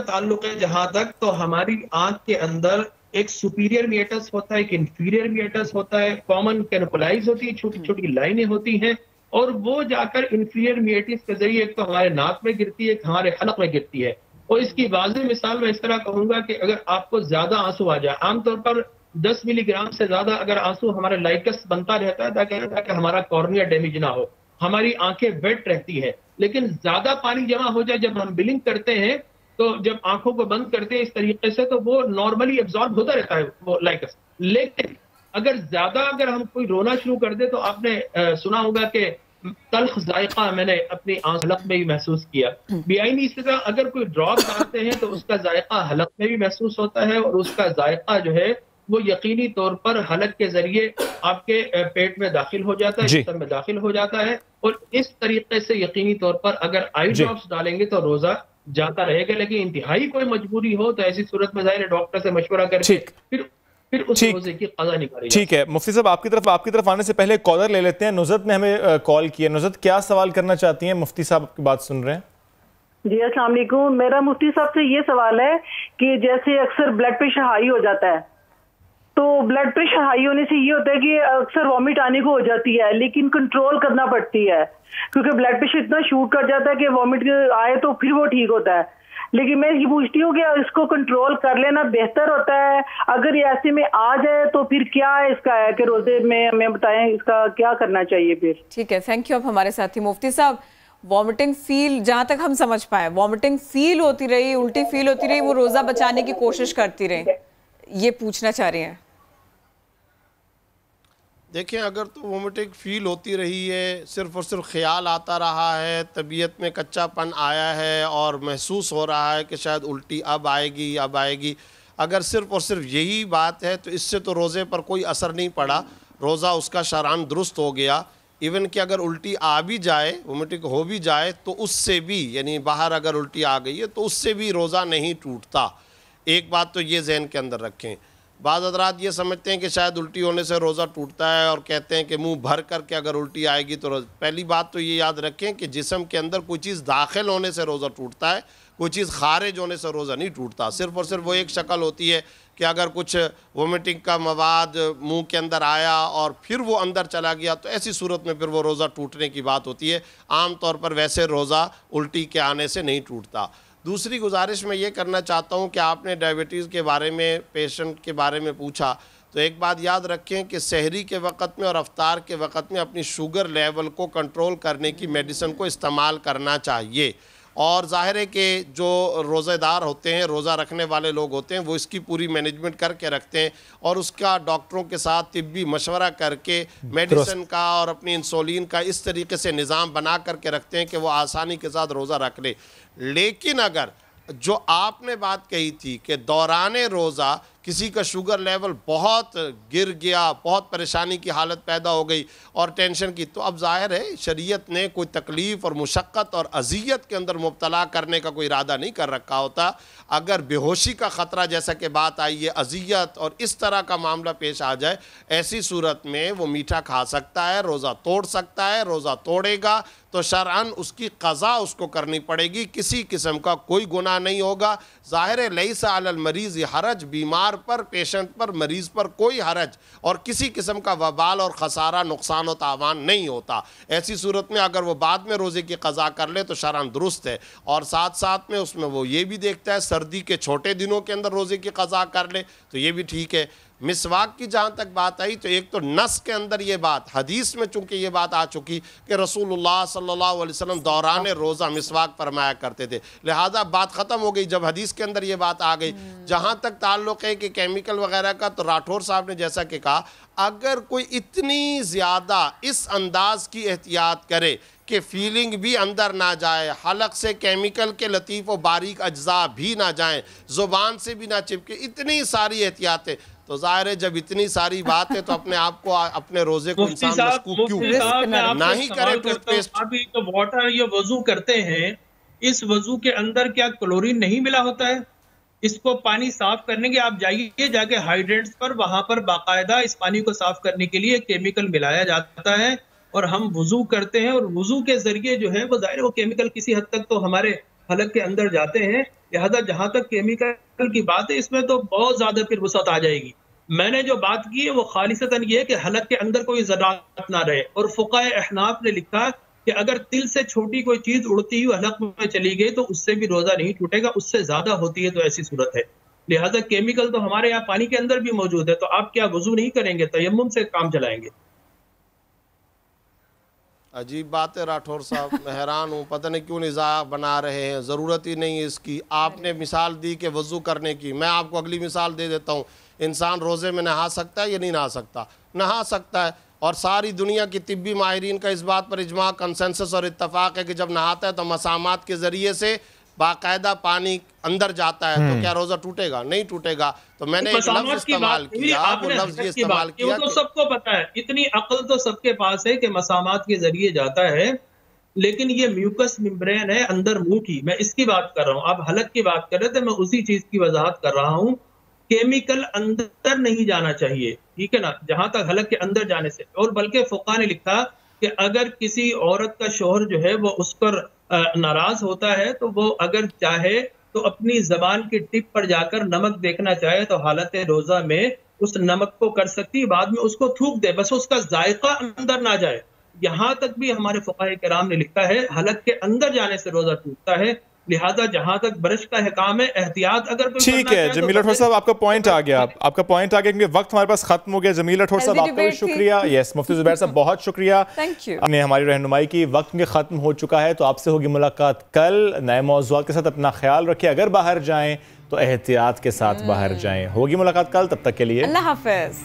تعلق ہے, جہاں تک تو ہماری آنکھ کے اندر ایک سپیریئر میٹس ہوتا ہے, ایک انفیریئر میٹس ہوتا ہے, کامن کینوپلائز ہوتی ہے, چھوٹی چھوٹی لائنیں ہوتی ہیں, اور وہ جا کر انفیریئر میٹس کے ذریعے ایک تو ہمارے ناک میں گرتی ہے, ایک ہمارے حلق میں گرتی ہے. اور اس کی واضح مثال میں اس طرح کہوں گا کہ اگر آپ کو زیادہ آنسو آ جائے, عام طور پر 10 ملی گرام سے زیادہ اگر آنسو ہمارے لائکس بنتا رہتا ہے تاکہ ہمارا کارنیا ڈیمیج نہ ہو, ہماری آنکھیں ویٹ رہتی ہے. لیکن زیادہ پانی جمع ہو جائے جب ہم بلنک کرتے ہیں, تو جب آنکھوں کو بند کرتے ہیں اس طریقے سے, تو وہ نارملی ایبزارب ہوتا رہتا ہے وہ لائکس. لیکن اگر ہم کوئی رونا شروع کر دے, تو آپ نے سنا ہوگا کہ تلخ ذائقہ میں نے اپنی حلق میں بھی محسوس کیا. بیائی اسی طرح اگر کوئی ڈراپ ڈالتے ہیں تو اس کا ذائقہ حلق میں بھی محسوس ہوتا ہے, اور اس کا ذائقہ جو ہے وہ یقینی طور پر حلق کے ذریعے آپ کے پیٹ میں داخل ہو جاتا ہے, جسم میں داخل ہو جاتا ہے. اور اس طریقے سے یقینی طور پر اگر آئی ڈراپس ڈالیں گے تو روزہ جاتا رہے گا. لیکن انتہائی کوئی مجبوری ہو تو ایسی صورت میں ظاہر ڈاکٹر سے مشورہ کر کے پھر اس روزے کی قضا نکالی. ٹھیک ہے مفتی صاحب, آپ کی طرف آنے سے پہلے کالر لے لیتے ہیں. نزت نے ہمیں کال کیا. نزت کیا سوال کرنا چاہتی ہیں؟ مفتی صاحب کی بات سن رہے ہیں. جی السلام علیکم. میرا مفتی صاحب سے یہ سوال ہے کہ جیسے اکثر بلڈ پریشر ہائی ہو جاتا ہے, تو بلڈ پریشر ہائی ہونے سے یہ ہوتا ہے کہ اکثر وامٹ آنے کو ہو جاتی ہے, لیکن کنٹرول کرنا پڑتی ہے کیونکہ بلڈ پریشر اتنا شوٹ کر جاتا ہے کہ وامٹ آئے تو پھر وہ ٹھیک ہوتا ہے. لیکن میں یہ پوچھتی ہوں کہ اس کو کنٹرول کر لینا بہتر ہوتا ہے, اگر یہ ایسے میں آ جائے تو پھر کیا ہے اس کا ہے کہ روزے میں ہمیں بتائیں اس کا کیا کرنا چاہیے پھر. ٹھیک ہے, تھینک یو. اب ہمارے ساتھی مفتی صاحب, وامٹنگ فیل جہاں تک ہم سمجھ پائے, وامٹنگ فیل ہوتی رہی, الٹی فیل ہوتی رہی, وہ روزہ بچانے کی کوشش کرتی رہی, یہ پوچھنا چاہ رہی ہیں. دیکھیں اگر تو وومٹنگ فیل ہوتی رہی ہے, صرف اور صرف خیال آتا رہا ہے, طبیعت میں کچا پن آیا ہے اور محسوس ہو رہا ہے کہ شاید الٹی اب آئے گی, اگر صرف اور صرف یہی بات ہے تو اس سے تو روزے پر کوئی اثر نہیں پڑا, روزہ اس کا شرعاً درست ہو گیا. ایون کہ اگر الٹی آ بھی جائے, وومٹنگ ہو بھی جائے, تو اس سے بھی یعنی باہر اگر الٹی آ گئی ہے تو اس سے بھی روزہ نہیں ٹوٹتا. ایک بات تو یہ ذہن کے اندر رکھیں. بعض حضرات یہ سمجھتے ہیں کہ شاید الٹی ہونے سے روزہ ٹوٹتا ہے اور کہتے ہیں کہ منہ بھر کر کے اگر الٹی آئے گی تو روزہ. پہلی بات تو یہ یاد رکھیں کہ جسم کے اندر کوئی چیز داخل ہونے سے روزہ ٹوٹتا ہے, کوئی چیز خارج ہونے سے روزہ نہیں ٹوٹتا. صرف اور صرف وہ ایک شکل ہوتی ہے کہ اگر کچھ وومٹنگ کا مواد منہ کے اندر آیا اور پھر وہ اندر چلا گیا تو ایسی صورت میں پھر وہ روزہ ٹوٹنے کی بات ہوتی ہے. عام طور پر ویسے روزہ الٹی کے آنے سے نہیں ٹوٹتا. دوسری گزارش میں یہ کرنا چاہتا ہوں کہ آپ نے ڈائبٹیز کے بارے میں, پیشنٹ کے بارے میں پوچھا, تو ایک بات یاد رکھیں کہ سحری کے وقت میں اور افطار کے وقت میں اپنی شوگر لیول کو کنٹرول کرنے کی میڈیسن کو استعمال کرنا چاہیے. اور ظاہر ہے کہ جو روزہ دار ہوتے ہیں, روزہ رکھنے والے لوگ ہوتے ہیں, وہ اس کی پوری مینجمنٹ کر کے رکھتے ہیں اور اس کا ڈاکٹروں کے ساتھ طبی مشورہ کر کے میڈیسن کا اور اپنی انسولین کا اس طریقے سے نظام بنا کر کے رکھتے ہیں کہ وہ آسانی کے ساتھ روزہ رکھ لے. لیکن اگر جو آپ نے بات کہی تھی کہ دوران روزہ کسی کا شوگر لیول بہت گر گیا, بہت پریشانی کی حالت پیدا ہو گئی اور ٹینشن کی, تو اب ظاہر ہے شریعت نے کوئی تکلیف اور مشقت اور اذیت کے اندر مبتلا کرنے کا کوئی ارادہ نہیں کر رکھا ہوتا. اگر بے ہوشی کا خطرہ جیسا کہ بات آئی ہے, اذیت اور اس طرح کا معاملہ پیش آ جائے, ایسی صورت میں وہ میٹھا کھا سکتا ہے, روزہ توڑ سکتا ہے. روزہ توڑے گا تو شرعاً اس کی قضا اس کو کرنی پڑے گی, کسی قسم کا کوئی گناہ نہیں ہوگا. ظاہر ہے لیس علی المریض حرج, بیمار پر, پیشنٹ پر, مریض پر کوئی حرج اور کسی قسم کا وبال اور خسارہ, نقصان و تاوان نہیں ہوتا. ایسی صورت میں اگر وہ بعد میں روزے کی قضا کر لے تو شرعاً درست ہے. اور ساتھ ساتھ میں اس میں وہ یہ بھی دیکھتا ہے سردی کے چھوٹے دنوں کے اندر روزے کی قضا کر لے تو یہ بھی ٹھیک ہے. مسواک کی جہاں تک بات آئی تو ایک تو نص کے اندر یہ بات, حدیث میں چونکہ یہ بات آ چکی کہ رسول اللہ صلی اللہ علیہ وسلم دوران روزہ مسواک فرمایا کرتے تھے, لہذا بات ختم ہو گئی جب حدیث کے اندر یہ بات آ گئی. جہاں تک تعلق ہے کہ کیمیکل وغیرہ کا, تو راٹھور صاحب نے جیسا کہ کہا, اگر کوئی اتنی زیادہ اس انداز کی احتیاط کرے کہ فیلنگ بھی اندر نہ جائے, حلق سے کیمیکل کے لطیف و باریک اجزاء بھی نہ جائیں, زبان سے بھی نہ چپکے, اتنی ساری احتیاطیں, تو ظاہر ہے جب اتنی ساری بات ہے تو اپنے آپ کو اپنے روزے کو انسان مشکوک کیوں نہ ہی کرے ٹوتھ پیسٹ. ابھی تو واٹر یہ وضو کرتے ہیں، اس وضو کے اندر کیا کلورین نہیں ملا ہوتا ہے؟ اس کو پانی صاف کرنے کے آپ جائیے جا کے ہائیڈرینٹس پر، وہاں پر باقاعدہ اس پانی کو صاف کرنے کے لیے کیمیکل ملایا جاتا ہے، اور ہم وضو کرتے ہیں اور وضو کے ذریعے جو ہے وہ ظاہر وہ کیمیکل کسی حد تک تو ہمارے حلق کے اندر جاتے ہیں. لہذا جہاں تک کیمیکل کی بات ہے اس میں تو بہت زیادہ پھر وسعت آ جائے گی. میں نے جو بات کی ہے وہ خالصتاً یہ ہے کہ حلق کے اندر کوئی ذرات نہ رہے، اور فقہائے احناف نے لکھا کہ اگر تل سے چھوٹی کوئی چیز اڑتی ہوئی حلق میں چلی گئی تو اس سے بھی روزہ نہیں ٹوٹے گا، اس سے زیادہ ہوتی ہے تو ایسی صورت ہے. لہذا کیمیکل تو ہمارے یہاں پانی کے اندر بھی موجود ہے، تو آپ کیا وضو نہیں کریں گے، تیمم سے کام چلائیں گے؟ عجیب بات ہے راٹھور صاحب، میں حیران ہوں، پتہ نہیں کیوں نزاع بنا رہے ہیں، ضرورت ہی نہیں ہے اس کی. آپ نے مثال دی کہ وضو کرنے کی، میں آپ کو اگلی مثال دے دیتا ہوں. انسان روزے میں نہا سکتا ہے یا نہیں نہا سکتا؟ نہا سکتا ہے، اور ساری دنیا کی طبی ماہرین کا اس بات پر اجماع، کنسنسس اور اتفاق ہے کہ جب نہاتا ہے تو مسامات کے ذریعے سے باقاعدہ پانی اندر جاتا ہے، تو کیا روزہ ٹوٹے گا؟ نہیں ٹوٹے گا. تو میں نے ایک لفظ استعمال کیا، وہ لفظ یہ استعمال کیا تو سب کو پتا ہے، اتنی عقل تو سب کے پاس ہے کہ مسامات کے ذریعے جاتا ہے، لیکن یہ میوکس ممبرین ہے اندر منہ کی، میں اس کی بات کر رہا ہوں. آپ حلق کی بات کر رہے تھے، میں اسی چیز کی وضاحت کر رہا ہوں. کیمیکل اندر نہیں جانا چاہیے، ٹھیک ہے نا، جہاں تک حلق کے اندر جانے سے. اور بلکہ فقہاء نے لکھا کہ اگر کسی عورت کا شوہر جو ہے وہ اس پر ناراض ہوتا ہے تو وہ اگر چاہے تو اپنی زبان کی ٹپ پر جا کر نمک دیکھنا چاہے تو حالت روزہ میں اس نمک کو کر سکتی، بعد میں اس کو تھوک دے، بس اس کا ذائقہ اندر نہ جائے. یہاں تک بھی ہمارے فقہاء کرام نے لکھا ہے حلق کے اندر جانے سے روزہ ٹوٹتا ہے. لہذا جہاں تک برش کا حکام ہے، احتیاط اگر کوئی ٹھیک ہے. جمیل راٹھور صاحب آپ کا پوائنٹ آ گیا، آپ کا پوائنٹ آ گیا کیونکہ وقت ہمارے پاس ختم ہو گیا. جمیل راٹھور صاحب آپ کا بھی شکریہ. یس مفتی زبیر صاحب بہت شکریہ، آپ نے ہماری رہنمائی کی. وقت میں ختم ہو چکا ہے، تو آپ سے ہوگی ملاقات کل نئے موضوعات کے ساتھ. اپنا خیال رکھیں، اگر باہر جائیں تو احتیاط کے ساتھ باہر جائیں. ہوگی ملاقات کل، تب تک کے لیے اللہ حافظ.